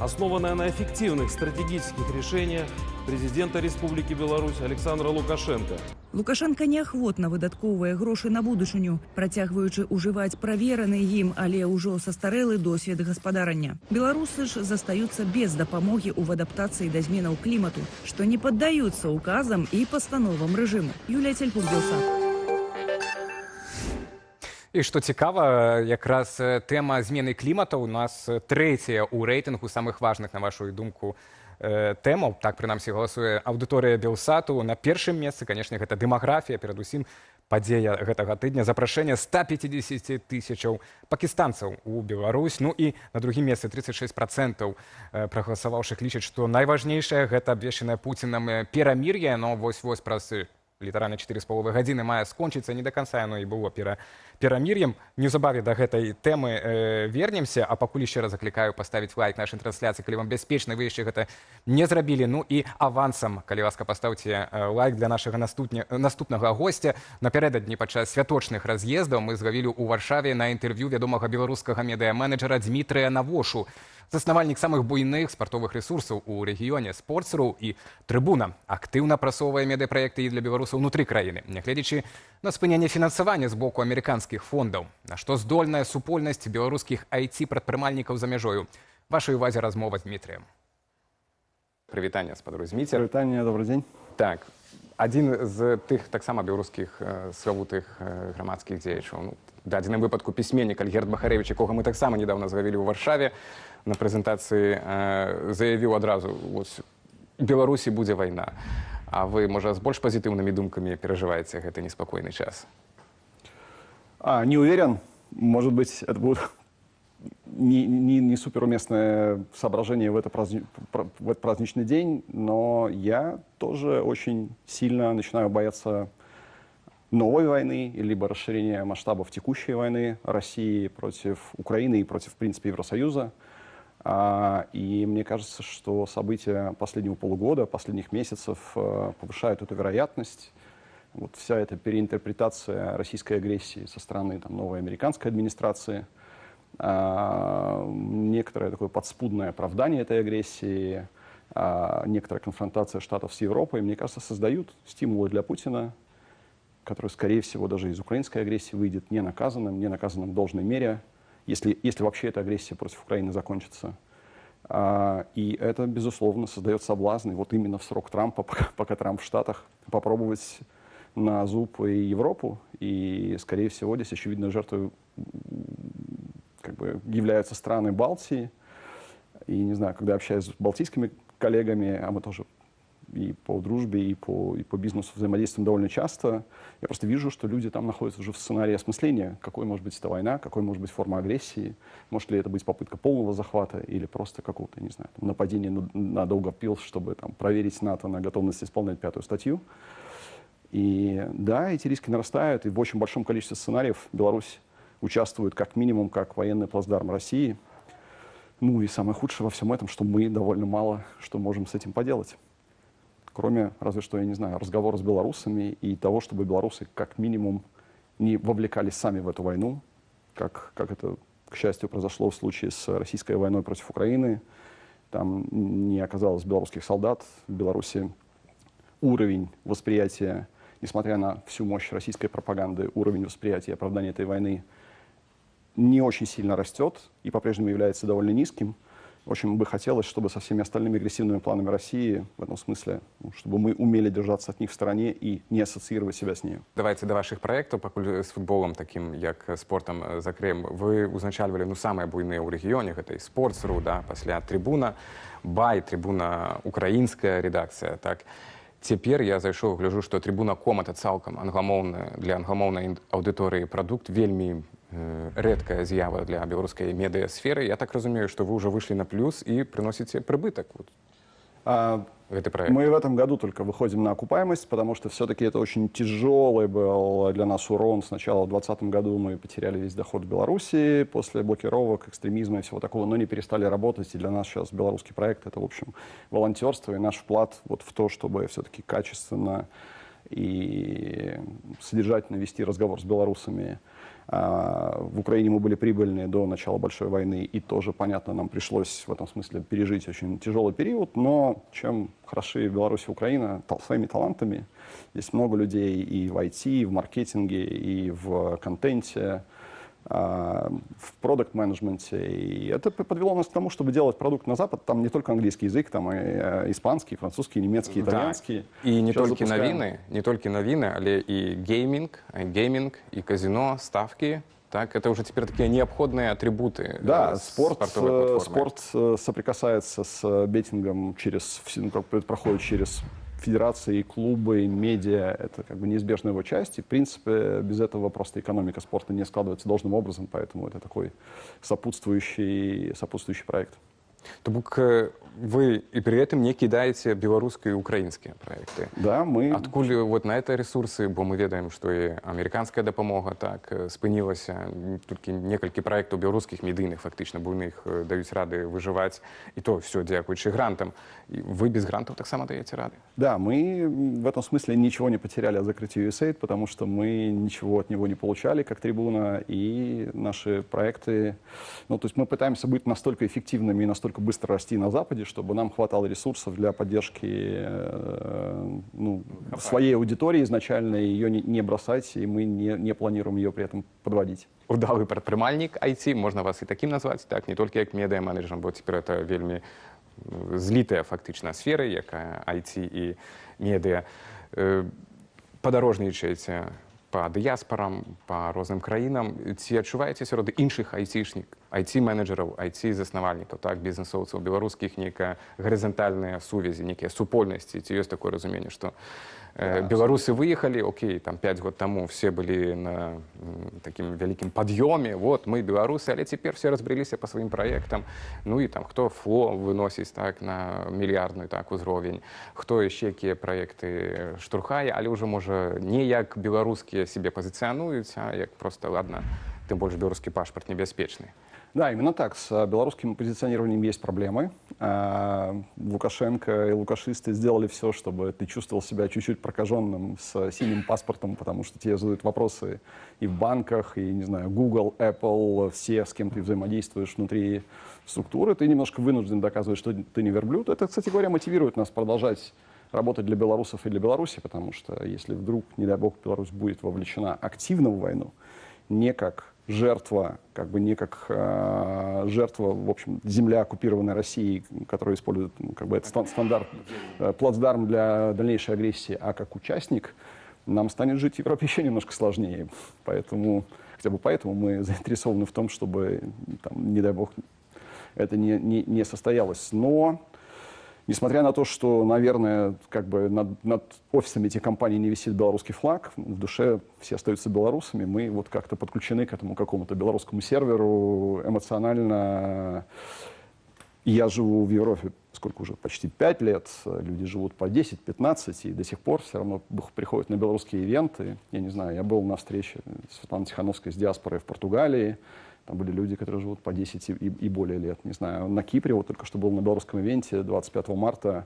основанная на эффективных стратегических решениях президента Республики Беларусь Александра Лукашенко. Лукашенко неахвотна выдаткоўвае грошы на будучыню, працягваючы ўжываць правераны ім, але ўжо састарэлы досвед гаспадарання. Беларусы ж застаюцца без дапамогі ў адаптацыі да зменаў клімату, што не паддаюцца указам і пастановам рэжыму. Юлія Цельпук, Белсат. І што цікава, якраз тэма змены клімату у нас трэцяя ў рэйтынгу самых важных, на вашу думку, тэмаў. Так, прынамсі, галасуе аўдыторыя Белсату. На першым месцы, канешне, гэта дэмаграфія, перадусім падзея гэтага тыдня, запрашэнне 150 тысячаў пакістанцаў у Беларусь. Ну і на другім месцы 36% прагаласаваўшых лічаць, што найважнейшае гэта абвешчанае Пуцінам перамір'е, но вось-вось праз літаральна 4,5 гадзіны мае скончыцца, не да канца яно і было перамір'ем. Неўзабаве да гэтай тэмы вернемся, а пакуль яшчэ раз заклікаю паставіць лайк нашай трансляцыі, калі вам бяспечна, вы яшчэ гэта не зрабілі. Ну і авансам, калі ласка, паставце лайк для нашага наступнага госця. Напярэдадні падчас святочных раз'ездаў мы злавілі ў Варшаве на інтэрв'ю вядомага беларускага медыа-менеджера Дмітрыя Навошу, заснавальнік самых буйных спартовых ресурсаў у рэгіёне «Спортс.ру» і «Трыбуна». Актыўна прасоўвае медыапраекты і для беларусаў унутры краіны, нягледзячы на спыненне фінансавання з боку амерыканскіх фондаў. На што здольная супольнасць беларускіх IT-прадпрымальнікаў за мяжою. Вашай увазе размова з Дмітрыем. Прывітанне, спадару Зміцер. Прывітанне, добрый дзень. Так, адзін з тых таксама беларускіх славутых грамадскіх дзеячаў. В дадзеным выпадку пісьменнік Альгерд Бахарэвіч, якога мы таксама недавно злавілі ў Варшаве, на прэзентацыі заявіў адразу, вось, у Беларусі будзе вайна. А вы, можа, з больш пазітыўнымі думкамі перажываеце гэты неспакойны час? Не уверен. Может быть, это будет не суперуместное соображение в этот праздничный день, но я тоже очень сильно начинаю бояться новой войны, либо расширения масштабов текущей войны России против Украины и против, в принципе, Евросоюза. И мне кажется, что события последнего полугода, последних месяцев повышают эту вероятность. Вот вся эта переинтерпретация российской агрессии со стороны новой американской администрации, некоторое такое подспудное оправдание этой агрессии, некоторая конфронтация Штатов с Европой, мне кажется, создают стимулы для Путина, который, скорее всего, даже из украинской агрессии выйдет не наказанным в должной мере, если вообще эта агрессия против Украины закончится. И это, безусловно, создает соблазн, и вот именно в срок Трампа, пока Трамп в Штатах, попробовать на зуб и Европу. И, скорее всего, здесь очевидной жертвой являются страны Балтии. И, не знаю, когда общаюсь с балтийскими коллегами, а мы тоже и по дружбе, и по бизнесу взаимодействуем довольно часто. Я просто вижу, что люди там находятся уже в сценарии осмысления, какой может быть эта война, какой может быть форма агрессии, может ли это быть попытка полного захвата или просто какого-то, не знаю, нападения на Даугавпилс, чтобы там проверить НАТО на готовность исполнять 5-ю статью. И да, эти риски нарастают, и в очень большом количестве сценариев Беларусь участвует как минимум как военный плацдарм России. Ну и самое худшее во всем этом, что мы довольно мало что можем с этим поделать. Кроме, разве что, я не знаю, разговора с белорусами и того, чтобы белорусы как минимум не вовлекались сами в эту войну, как это, к счастью, произошло в случае с российской войной против Украины. Там не оказалось белорусских солдат. В Беларуси уровень восприятия, несмотря на всю мощь российской пропаганды, уровень восприятия и оправдания этой войны не очень сильно растет и по-прежнему является довольно низким. Очень бы хотелось, чтобы со всеми остальными агрессивными планами России, в этом смысле, чтобы мы умели держаться от них в стороне и не ассоциировать себя с ними. Давайте до ваших проектаў, пакуль з футболом, таким як спортом закрэм. Вы узначальвалі самыя буйныя ў рэгіёне, гэта і Sports.ru, да, пасля Трибуна, Бай, Трибуна украінская редакцыя, так. Цяпер я зайшоў, гляжу, што Трибуна.com это цалкам англамоўны, для англамоўнай аўдыторыі прадукт, вельмі рэдкая з'ява для беларускай медыасферы. Я так разумею, что вы уже вышли на плюс и приносите прибыток. Этот проект. Мы в этом году только выходим на окупаемость, потому что все-таки это очень тяжелый был для нас урон. Сначала в 2020 году мы потеряли весь доход в Беларуси после блокировок, экстремизма и всего такого, но не перестали работать. И для нас сейчас белорусский проект — это, в общем, волонтерство и наш вклад вот в то, чтобы все-таки качественно и содержательно вести разговор с белорусами. В Украине мы были прибыльны до начала большой войны, и тоже, понятно, нам пришлось в этом смысле пережить очень тяжелый период, но чем хороши Беларусь и Украина своими талантами, есть много людей и в IT, и в маркетинге, и в контенте, в продакт-менеджменте. И это подвело нас к тому, чтобы делать продукт на Запад. Там не только английский язык, там и испанский, французский, немецкий, итальянский. Да. И не только новины, але и гейминг, и казино, ставки. Так, это уже теперь такие необходимые атрибуты. Да, спорт соприкасается с беттингом проходит через федерации, клубы, медиа. Это как бы неизбежная его часть. И, в принципе, без этого просто экономика спорта не складывается должным образом. Поэтому это такой сопутствующий проект. То бок вы и при этом не кидаете белорусские и украинские проекты. Да, мы... Откуль вот на это ресурсы, бо мы ведаем, что и американская допомога так спынілася, толькі некалькі проектов белорусских медийных фактично буйных даюць рады выживать, и то все дзякуючы грантам. И вы без грантов так само даете рады? Да, мы в этом смысле ничего не потеряли от закрытия USAID, потому что мы ничего от него не получали, как Трибуна, и наши проекты... Ну, то есть мы пытаемся быть настолько эффективными и настолько быстро расти на Западе, чтобы нам хватало ресурсов для поддержки своей аудитории изначально, ее не бросать, и мы не планируем ее при этом подводить. Удалый прадпрымальнік IT, можна вас і таким назваць, так, не толькі як медыа-менеджерам, бо цяпер это вельмі злітая фактычна сфера, якая IT і медыа. Падарожнічаеце па дыяспарам, па розным краінам. Ці адчуваеце сярод іншых IT-менеджераў, IT-заснавальнікаў, так, бізнесоўцаў беларускіх нейкая гарызантальная сувязі, некія супольнасці? Ці ёсць такое разуменне, што беларусы выехали, окей, там 5 год тому все были на таким великим подъеме, вот мы белорусы, але теперь все разбрелись по своим проектам, ну и там кто ФЛО выносить так на миллиардный так узровень, кто еще какие проекты штурхае, але уже може не як белорусские себе позиционуют, а як просто, ладно, тем больше белорусский паспорт небеспечный. Да, именно так. С белорусским позиционированием есть проблемы. Лукашенко и лукашисты сделали все, чтобы ты чувствовал себя чуть-чуть прокаженным с синим паспортом, потому что тебе задают вопросы и в банках, и, не знаю, Google, Apple, все, с кем ты взаимодействуешь внутри структуры. Ты немножко вынужден доказывать, что ты не верблюд. Это, кстати говоря, мотивирует нас продолжать работать для белорусов и для Беларуси, потому что если вдруг, не дай бог, Беларусь будет вовлечена активно в войну, не как жертва, как бы не как жертва, в общем, земля, оккупированная Россией, которая использует, как бы это стандарт, плацдарм для дальнейшей агрессии, а как участник, нам станет жить в Европе еще немножко сложнее. Поэтому, хотя бы поэтому мы заинтересованы в том, чтобы, там, не дай бог, это не состоялось. Но Несмотря на то, что, наверное, как бы над офисами этих компаний не висит белорусский флаг, в душе все остаются белорусами, мы вот как-то подключены к этому какому-то белорусскому серверу эмоционально. Я живу в Европе, сколько уже, почти 5 лет, люди живут по 10-15, и до сих пор все равно приходят на белорусские ивенты. Я не знаю, я был на встрече Светланы Тихановской с диаспорой в Португалии. Там были люди, которые живут по 10 и более лет. Не знаю, на Кипре, вот только что был на белорусском ивенте 25 марта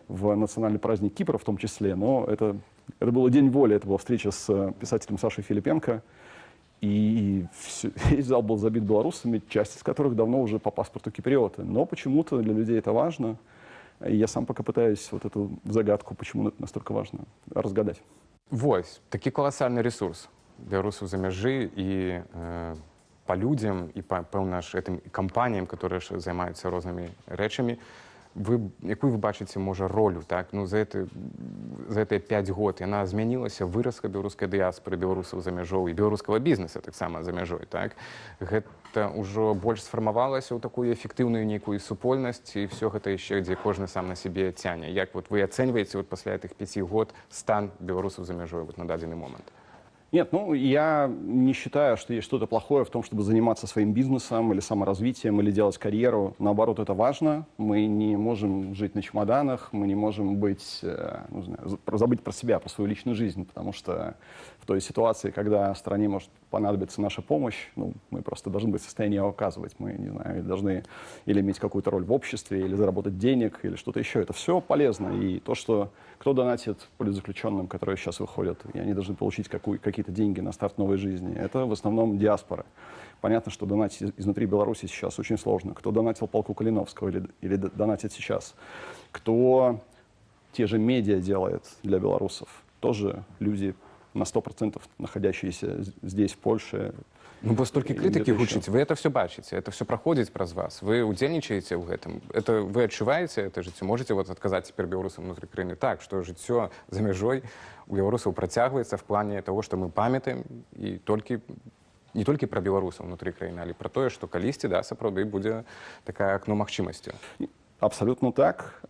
в национальный праздник Кипра в том числе. Но это был День воли, это была встреча с писателем Сашей Филипенко. И весь зал был забит белорусами, часть из которых давно уже по паспорту киприоты. Но почему-то для людей это важно. И я сам пока пытаюсь вот эту загадку, почему это настолько важно, разгадать. Вось, такі колосальний ресурс белорусов за межи и по людям, и по, певно ж, этим компаніям, які ж займаються різними речами. Яку ви бачите, може, роль, так? Ну, за ці 5 років вона змінилася, виросла белорусская дыяспора белорусов за межой, и белорусского бизнеса так само за межой, так? Гэта уже больше сформовалася ў такую эффективную некую супольнасць, и все гэта еще, где кожны сам на себе тяне. Як вот вы оцениваете вот после этих 5 год стан белорусов за межой вот на дадзены момент? Нет, ну, я не считаю, что есть что-то плохое в том, чтобы заниматься своим бизнесом или саморазвитием, или делать карьеру. Наоборот, это важно. Мы не можем жить на чемоданах, мы не можем забыть про себя, про свою личную жизнь, потому что в той ситуации, когда стране может понадобиться наша помощь, мы просто должны быть в состоянии ее оказывать. Мы, не знаю, должны или иметь какую-то роль в обществе, или заработать денег, или что-то еще. Это все полезно. И то, что кто донатит политзаключенным, которые сейчас выходят, и они должны получить какие-то деньги на старт новой жизни, это в основном диаспора. Понятно, что донатить изнутри Беларуси сейчас очень сложно. Кто донатил полку Калиновского или донатит сейчас? Кто те же медиа делает для белорусов? Тоже люди на 100% находящиеся здесь, в Польше. Ну, бо стільки критики гучить, ви це все бачите, це все проходить праз вас, ви удзельнічаєте в этом, это вы отчуваете это жыццё, можете вот отказать теперь белорусам внутри краины так, что жыццё за межой у белорусов протягивается в плане того, что мы памятаем и не только про белорусов внутри краины, але про то, что калісьці, да, сапраўды будзе такая окно магчымасцю. Абсолютно так.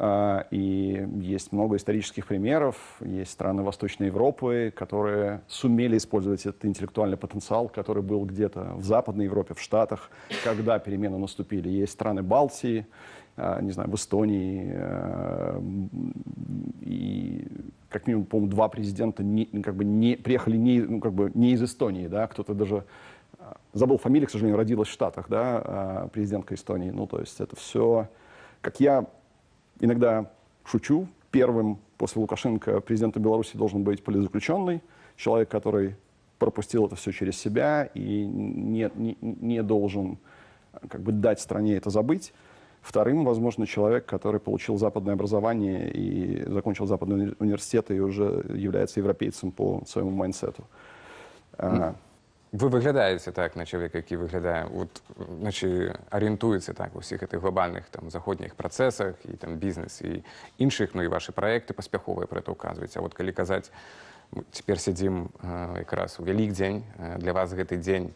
И есть много исторических примеров. Есть страны Восточной Европы, которые сумели использовать этот интеллектуальный потенциал, который был где-то в Западной Европе, в Штатах, когда перемены наступили. Есть страны Балтии, не знаю, в Эстонии. И как минимум, по-моему, 2 президента приехали не из Эстонии, да, кто-то даже забыл фамилию, к сожалению, родилась в Штатах, да, президентка Эстонии. Ну, то есть это все... Как я иногда шучу, первым после Лукашенко президентом Беларуси должен быть политзаключенный, человек, который пропустил это все через себя и не должен дать стране это забыть. Вторым, возможно, человек, который получил западное образование и закончил западный университет и уже является европейцем по своему майндсету. Ви виглядаєте так на чоловіка, який виглядає, орієнтується так у всіх цих глобальних заходніх процесах, і бізнес, і інших, і ваші проекти поспіхові про це вказуються. А от коли казати, тепер сидимо якраз у Великдень, для вас цей день,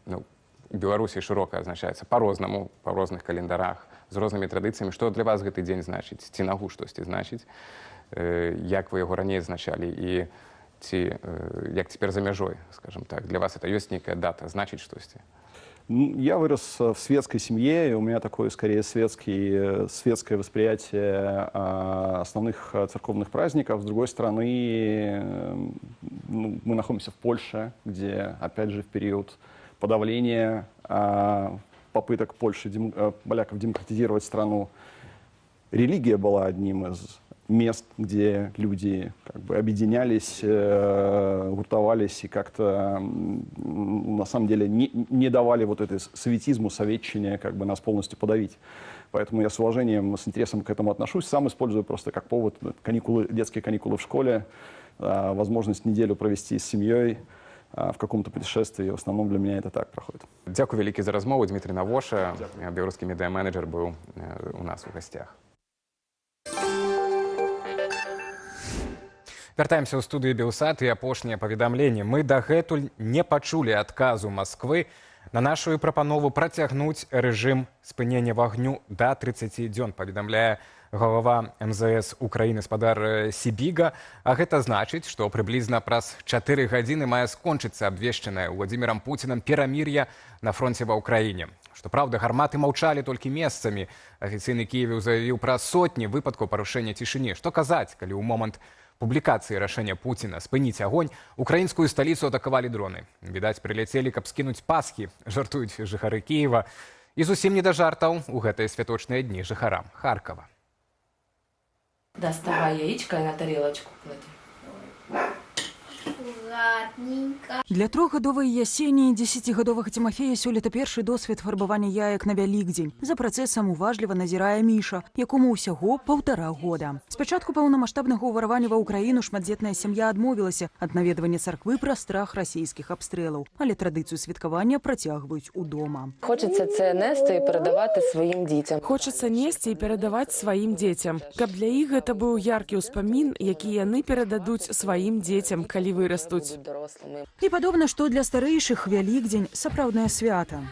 у Білорусі широко означається по-разному, по різних календарах, з різними традиціями. Що для вас цей день значить? Ці нагу щось значить? Як ви його раніше означали? І як тепер за межой, скажем так, для вас это есть некая дата, значит что-то? Я вырос в светской семье, и у меня такое, скорее, светское восприятие основных церковных праздников. С другой стороны, мы находимся в Польше, где, опять же, в период подавления попыток поляков демократизировать страну, религия была одним из мест, где люди объединялись, гуртовались и как-то на самом деле не давали вот этой светизму, советчине нас полностью подавить. Поэтому я с уважением, с интересом к этому отношусь. Сам использую просто как повод детские каникулы в школе, возможность неделю провести с семьей в каком-то путешествии. В основном для меня это так проходит. Дякую велике за розмову. Дмитрий Навоша, белорусский медиа-менеджер, был у нас в гостях. Вяртаемся ў студыю Белсат і апошняе паведамленне. Мы дагэтуль не пачулі адказу Масквы на нашу прапанову працягнуць рэжым спынення вагню да 30 дзён, паведамляе галава МЗС Украіны спадар Сібіга. А гэта значыць, што прыблізна праз 4 гадзіны мае скончыцца абвешчанае Владзімірам Пуцінам перамір'е на фронце ва ўкраіне. Што праўда, гарматы маўчалі толькі месцамі. Афіцыйны Кіеваў заявіў пра сотні выпадкаў парушэння цішыні. Што казаць, калі ў момант публікацыі рашэння Пуціна спыніць агонь украінскую сталіцу атакавалі дроны. Відаць, прыляцелі, каб скінуць паскі, жартуюць жыхары Кіева. І зусім не да жартаў у гэтыя святочныя дні жыхарам Харкова. Доставай яичко и на тарелочку клади. Для 3-гадовай Ясені і 10-гадовага Тимофея сёлета першы досвед фарбавання яек на Вялікдзень. За працэсам уважліва назірае Міша, якому ўсяго 1,5 года. Спачатку паўнамаштабнага ўваравання ва ўкраіну шматдзетная сям'я адмовілася ад наведвання царквы праз страх расійскіх абстрэлаў, але традыцыю святкавання працягваюць удома. Хочеться це нести і передавати своїм дітям. Хочеться нести і передавати своїм дітям. Каб для іх гэта быў яркі ўспамін, які яны перададуць сваім дзецям, калі вырастуць. І падобна, што для старэйшых Вялікдзень сапраўднае свята.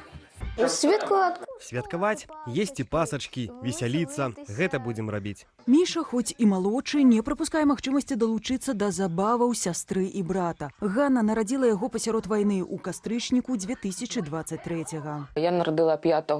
Святкаваць, есці пасачкі, весяліцца – гэта будзем рабіць. Міша, хоць і малодшы, не прапускае магчымасці далучыцца да забаваў сястры і брата. Ганна нарадзіла яго пасярод вайны ў кастрычніку 2023-го. Я народила 5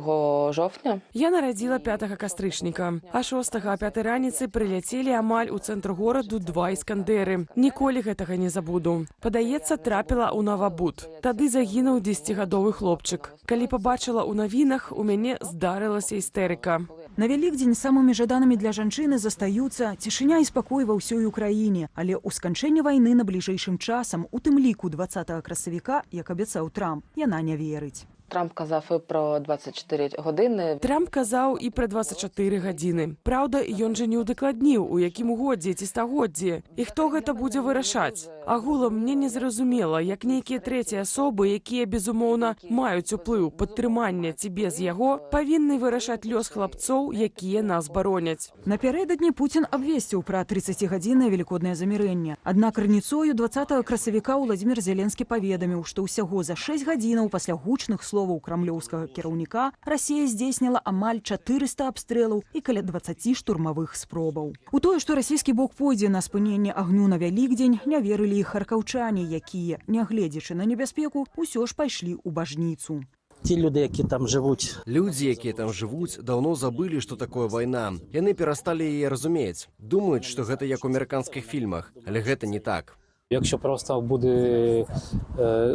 жовтня. Я нарадзіла 5 кастрычніка, а 6 о 5 раніцы прыляцелі амаль у цэнтр гораду 2 іскандеры. Ніколі гэтага не забуду. Падаецца, трапіла ў Навабуд. Тады загінуў 10-гадовы хлопчык. Калі побачила ў навінах, у мяне здарылася істэрыка. На Вялікдзень самымі жаданымі для жанчыны застаюцца цішыня і спакой ва ўсёй Украіне, але ў сканчэнне вайны на бліжэйшым часам, у тым ліку 20 красавіка, як абяцаў Трамп, яна не верыць. Трамп казав і про 24 години. Трамп казаў і пра 24 гадзіны. Праўда, ён жа не ўдакладніў, у якім годзе ці стагоддзі. І хто гэта будзе вырашаць? Агулам мне не зразумела, як нейкія трэція асобы, якія, безумоўна, маюць уплыў падтрымання ці без яго, павінны вырашаць лёс хлапцоў, якія нас бароняць. Напярэдадні Пуцін абвесціў пра 30-гадзіннае велікоднае замірэнне. Аднак раніцою 20 красавіка Владзімір Зеленскі паведаміў, што ўсяго за 6 гадзінаў пасля гучных слов крамлёўскага кіраўніка Расія здзейсніла амаль 400 абстрэлаў і каля 20 штурмавых спробаў. У тое, што расійскі бок пойдзе на спыненне агню на Вялікдзень, не верылі і харкаўчане, якія, нягледзячы на небяспеку, усё ж пайшлі ў бажніцу. Ті люди, які там живуть. Людзі, якія там жывуць, даўно забылі, што такое вайна. Яны перасталі яе разумець. Думаюць, што гэта як у амерыканскіх фільмах, але гэта не так. Якщо просто буде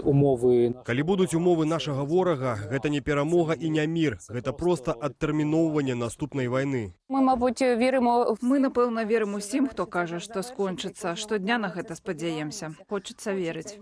умови... Калі будуць умовы нашага ворага, гэта не перамога і не мір. Гэта проста адтэрміноўванне наступнай вайны. Ми, мабуть, віримо... Ми, напевно, віримо всім, хто каже, што скончыцца. Штодня на гэта спадзяемся. Хочацца верыць.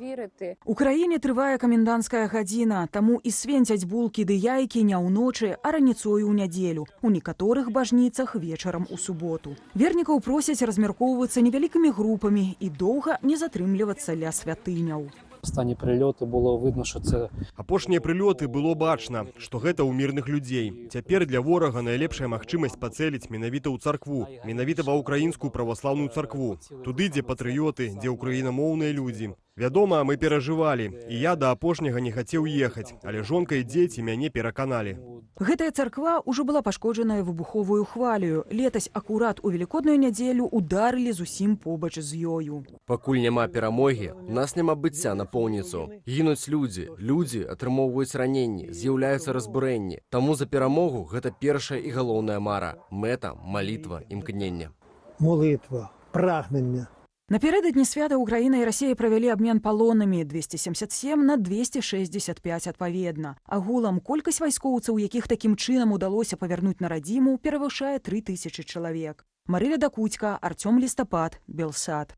У краіне трывае каменданцкая гадзіна, таму і свенцяць булкі ды яйкі не ўночы, а раніцою ў нядзелю. У некаторых бажніцах вечарам у суботу. Вернікаў просяць размяркоўвацца невялікімі групамі і доўга не затрымлівацца ля святыняў. Останні прильоти було видно, що це... Апошнія прылёты было бачна, што гэта ў мірных людзей. Цяпер для ворага найлепшая магчымасць пацэліць менавіта ў царкву, менавіта ва ўкраінскую праваслаўную царкву. Туды, дзе патрыёты, дзе ўкраінамоўныя людзі. Вядома, мы перажывалі, і я да апошняга не хацеў ехаць, але жонка і дзеці мяне пераканалі. Гэтая царква ўжо была пашкоджаная выбуховую хвалю. Летась акурат у велікодную нядзелю ударылі зусім побач з ёю. Пакуль няма перамогі, у нас няма быцця напоўніцу. Гінуць людзі, людзі атрымоўваюць раненні, з'яўляюцца разбурэнні. Таму за перамогу гэта першая і галоўная мара, мэта, малітва, імкнення. Молитва, прагнення. Напярэдадні свята Украіна і Расія правялі абмен палонамі 277 на 265 адпаведна. Агулам колькасць вайскоўцаў, якіх такім чынам удалося павярнуць на радзіму, перавышае 3000 чалавек. Марыля Дакуцька, Артём Лістапад, Белсад.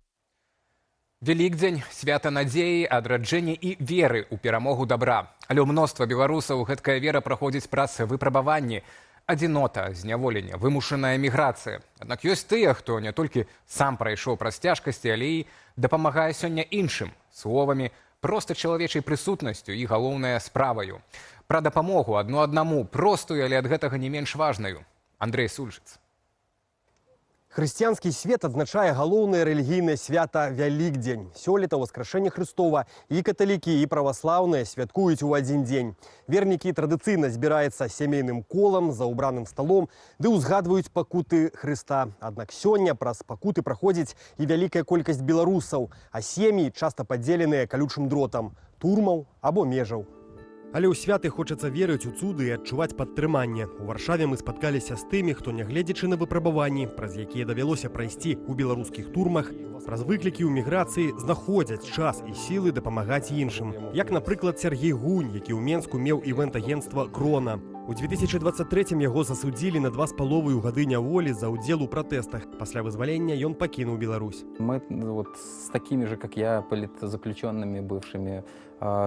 Вялікдзень – свята надзеі, адраджэння і веры ў перамогу дабра. Але ў мноства беларусаў гэткая вера праходзіць праз выпрабаванні. Адзінота, зняволенне, вымушаная міграцыя. Аднак ёсць тыя, хто не толькі сам прайшоў праз цяжкасці, але і дапамагае сёння іншым словамі, проста чалавечай прысутнасцю і, галоўнае, справаю. Пра дапамогу адну аднаму, простую, але ад гэтага не менш важнаю. Андрэй Сульжыц. Хрысціянскі свет адзначае галоўнае рэлігійнае свята Вялікдзень. Сёлета ўваскрашэнне Хрыстова і каталікі, і праваслаўныя святкуюць у адзін дзень. Вернікі традыцыйна збіраюцца сямейным колам за ўбраным сталом, ды ўзгадваюць пакуты Хрыста. Аднак сёння праз пакуты праходзіць і вялікая колькасць беларусаў, а сем'і часта падзеленыя калючым дротам, турмаў або межаў. Але ў святы хочацца верыць у цуды і адчуваць падтрыманне. У Варшаве мы спаткаліся з тымі, хто, нягледзячы на выпрабаванні, праз якія давялося прайсці ў беларускіх турмах, праз выклікі ў міграцыі знаходзяць час і сілы дапамагаць іншым. Як, напрыклад, Сергей Гунь, які ў Менску меў івент-агенцтва «Крона». У 2023-м яго засудзілі на 2,5 гады няволі за ўдзел у пратэстах. Пасля вызвалення ён пакінуў Беларусь. Мы вот с такими же, как я, политзаключенными бывшими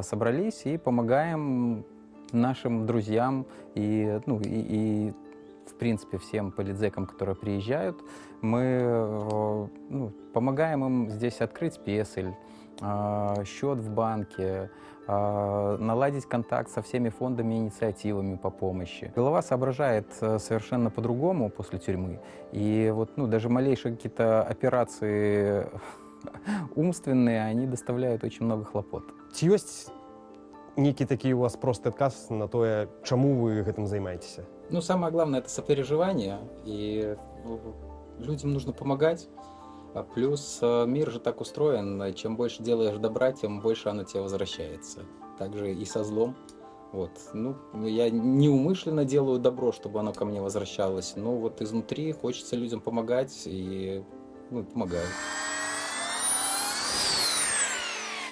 собрались и помогаем нашим друзьям и в принципе всем политзекам, которые приезжают. Мы помогаем им здесь открыть песель, счет в банке, наладить контакт со всеми фондами и инициативами по помощи. Голова соображает совершенно по-другому после тюрьмы. И вот, даже малейшие какие-то операции умственные, они доставляют очень много хлопот. Ці ёсць нейкі такі у вас просты адказ на тое, чаму вы гэтым займаецеся? Самое главное — это сопереживание, и людям нужно помогать. Плюс мир же так устроен, чем больше делаешь добра, тем больше оно тебе возвращается. Также и со злом. Вот. Я неумышленно делаю добро, чтобы оно ко мне возвращалось, но вот изнутри хочется людям помогать, и помогаю.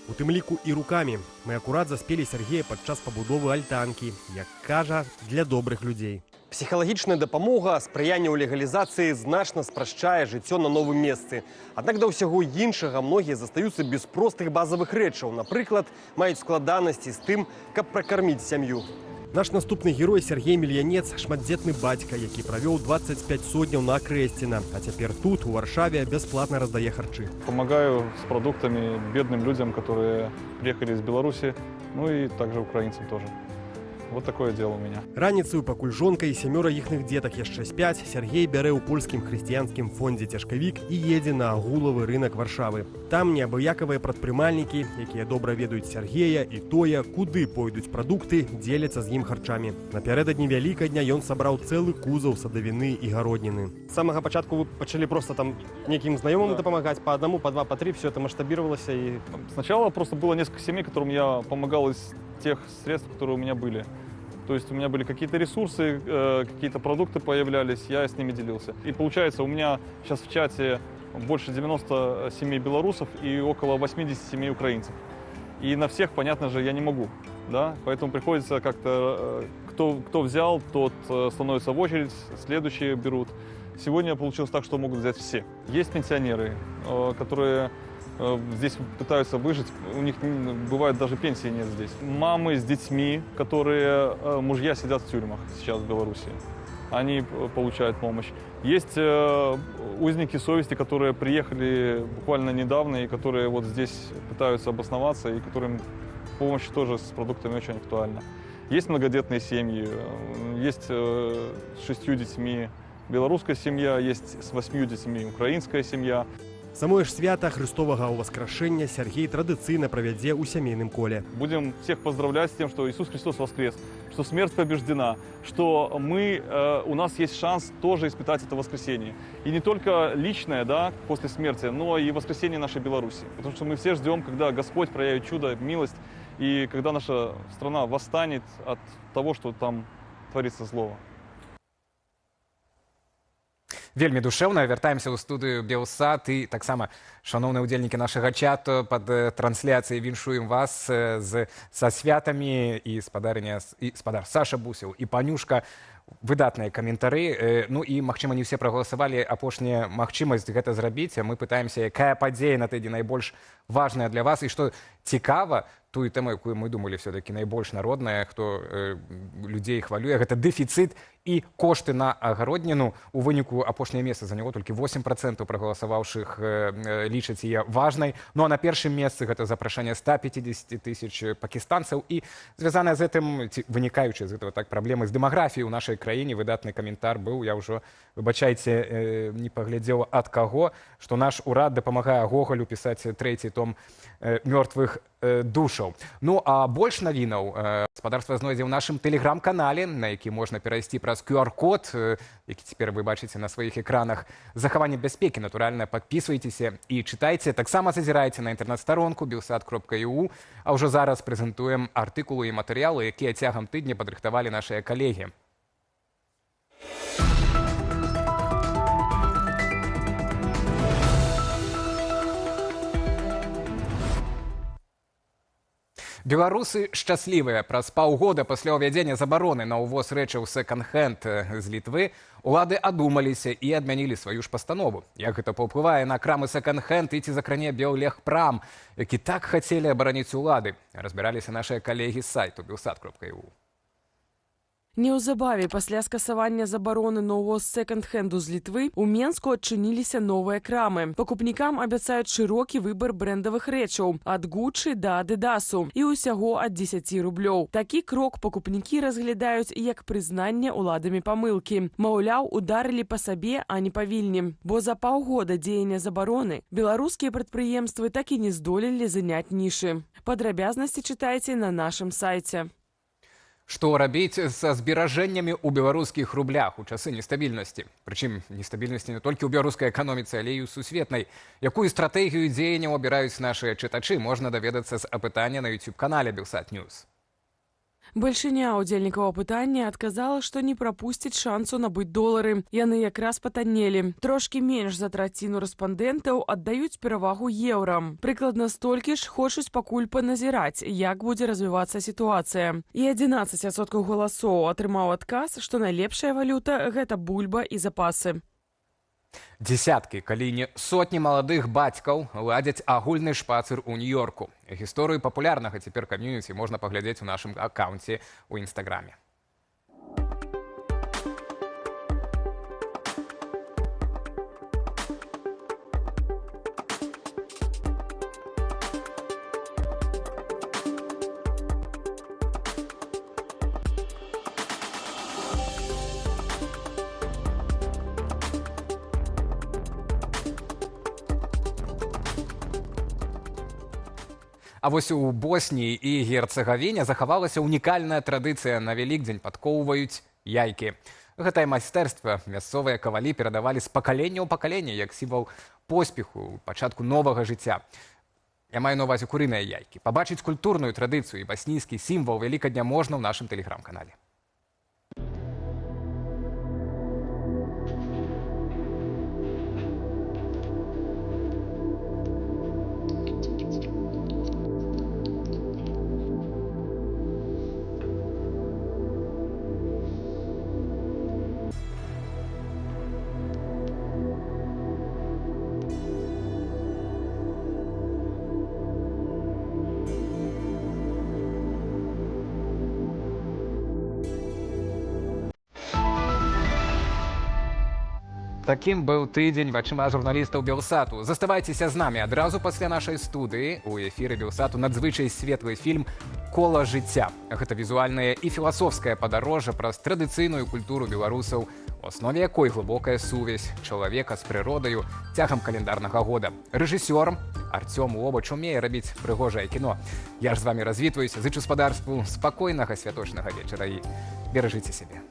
У тым ліку і рукамі. Мы акурат заспелі Сергея падчас пабудовы альтанкі, як кажа, для добрых людзей. Псіхалагічная дапамога, спрыянне ў легалізацыі значна спрашчае жыццё на новым месцы. Аднак да ўсяго іншага многія застаюцца без простых базавых рэчаў. Напрыклад, маюць складанасці з тым, каб пракарміць сям'ю. Наш наступны герой Сергей Мільянец – шматдзетны бацька, які правёў 25 сотняў на Акрэсціна, а цяпер тут, у Варшаве, бясплатна раздае харчы. Помогаю с продуктами бедным людям, которые приехали из Беларуси, и также украинцам тоже. Вот такое дело у меня. Раніцаю, пакуль жонка і 7 іхных дзетак яшчэ спяць, Сергей бярэ ў польскім хрысціянскім фондзе цяжкавік і едзе на агулавы рынак Варшавы. Там неабыякавыя прадпрымальнікі, якія добра ведаюць Сергея і тое, куды пойдуць прадукты, дзеляцца з ім харчамі. Напярэдадні Вялікадня ён сабраў цэлы кузаў садавіны і гародніны. З самага пачатку вы пачалі просто там некім знаёмым дапамагаць, по одному, по два, по три, все это масштабировалось и... Сначала просто было несколько семей, которым я помогал из тех средств, которые у меня были. То есть у меня были какие-то ресурсы, какие-то продукты появлялись, я с ними делился. И получается, у меня сейчас в чате больше 90 семей белорусов и около 80 семей украинцев. И на всех, понятно же, я не могу, да? Поэтому приходится как-то, кто взял, тот становится в очередь, следующие берут. Сегодня получилось так, что могут взять все. Есть пенсионеры, которые здесь пытаются выжить, у них бывает даже пенсии нет здесь. Мамы с детьми, которые мужья сидят в тюрьмах сейчас в Беларуси, они получают помощь. Есть узники совести, которые приехали буквально недавно и которые вот здесь пытаются обосноваться и которым помощь тоже с продуктами очень актуальна. Есть многодетные семьи, есть с 6 детьми белорусская семья, есть с 8 детьми украинская семья. Самое ж свята Христовага ўваскрашэння Сергей традыцыйна правядзе ў сямейным коле. Будем всех поздравлять с тем, что Иисус Христос воскрес, что смерть побеждена, что у нас есть шанс тоже испытать это воскресение. И не только личное, да, после смерти, но и воскресение нашей Беларуси. Потому что мы все ждем, когда Господь проявит чудо, милость, и когда наша страна восстанет от того, что там творится злого. Вельмі душэўна, вяртаемся ў студыю Белсат і таксама, шаноўныя ўдзельнікі нашага чату, пад трансляцыяй віншуем вас са святамі і спадар Саша Бусеў і панюшка. Выдатныя каментары. І, магчыма, не ўсе прагаласавалі. Апошняя магчымасць гэта зрабіць. Мы пытаемся, якая падзея на тыдні найбольш важная для вас і што цікава, тую тэму, якую мы думалі все-таки найбольш народная, хто людзей хвалюе, гэта дэфіцыт і кошты на агародніну. У выніку апошняе месца заняло толькі 8% прагаласаваўшых лічаць яе важнай. А на першым месцы гэта запрашэнне 150 тысяч пакістанцаў і звязаная з гэтым, вынікаючы з гэтага праблемы з дэмаграфіяй у нашай нашай краіне. Выдатны каментар быў, я ўжо, выбачайце, не паглядзеў ад каго, што наш урад дапамагае Гогалю пісаць 3-й том «Мёртвых душаў». Ну, а больш навінаў гаспадарства знойдзе ў нашым тэлеграм-канале, на які можна перайсці праз QR-код, які цяпер вы бачыце на сваіх экранах. Захаванне бяспекі, натуральна, падпісвайцеся і чытайце. Таксама зазірайце на інтэрнэт-старонку belsat.eu, а ўжо зараз прэзентуем артыкулы і матэрыялы, якія цягам тыдня падрыхтавалі нашыя калегі. Беларусы шчаслівыя. Праз паўгода пасля ўвядзення забароны на ўвоз рэчаў сэконд-хенд з Літвы улады адумаліся і адмянілі сваю ж пастанову. Як гэта паўплывае на крамы сэконд-хенд і ці закране Беллегпрам, які так хацелі абараніць улады, разбіраліся нашыя калегі з сайту belsat.eu. Неўзабаве пасля скасавання забароны на ўвоз сэконд-хенду з Літвы у Менску адчыніліся новыя крамы. Пакупнікам абяцаюць шырокі выбар брэндавых рэчаў ад Гуччы да Адыдасу і ўсяго ад 10 рублёў. Такі крок пакупнікі разглядаюць як прызнанне уладамі памылкі. Маўляў, ударылі па сабе, а не па вільні. Бо за паўгода дзеяння забароны беларускія прадпрыемствы так і не здолелі заняць нішы. Падрабязнасці чытайце на нашым сайце. Што рабіць са зберажэннямі ў беларускіх рублях у часы нестабільнасці? Прычым нестабільнасці не толькі ў беларускай эканоміцы, але і ў сусветнай. Якую стратэгію дзеянняў абіраюць нашыя чытачы, можна даведацца з апытання на YouTube-канале Belsat News. Бальшыня удзельнікаў апытання адказала, што не прапусціць шансу набыць долары. Яны якраз патаннелі. Трошкі менш за траціну рэспандэнтаў аддаюць перавагу еўра. Прыкладна столькі ж хочуць пакуль паназіраць, як будзе развівацца сітуацыя. І 11% галасоў атрымаў адказ, што найлепшая валюта – гэта бульба і запасы. Дзесяткі, калі не сотні маладых бацькаў ладзяць агульны шпацыр у Нью-Йорку. Гісторыю папулярнага цяпер кам'юніці можна паглядзець у нашым акаунце ў Інстаграме. А вось у Босніі і Герцагавіне захавалася унікальная традыцыя. На Вялікдзень падкоўваюць яйкі. Гэтае майстэрства мясцовыя кавалі перадавалі з пакалення ў пакаленне як сімвал поспеху, пачатку новага жыцця. Я маю на ўвазе курыныя яйкі. Пабачыць культурную традыцыю і баснійскі сімвал Вялікадня можна ў нашым тэлеграм-канале. Такім быў тыдзень вачыма журналістаў Белсату. Заставайцеся з намі. Адразу пасля нашай студыі у эфіры Белсату надзвычай светлы фільм «Кола жыцця». Гэта візуальнае і філасофскае падарожжа праз традыцыйную культуру беларусаў, у аснове якой глыбокая сувязь чалавека з прыродаю цягам календарнага года. Рэжысёр Артём Лобач умее рабіць прыгожае кіно. Я ж з вамі развітваюся, зычу спадарству спакойнага святочнага вечара і беражыце сябе.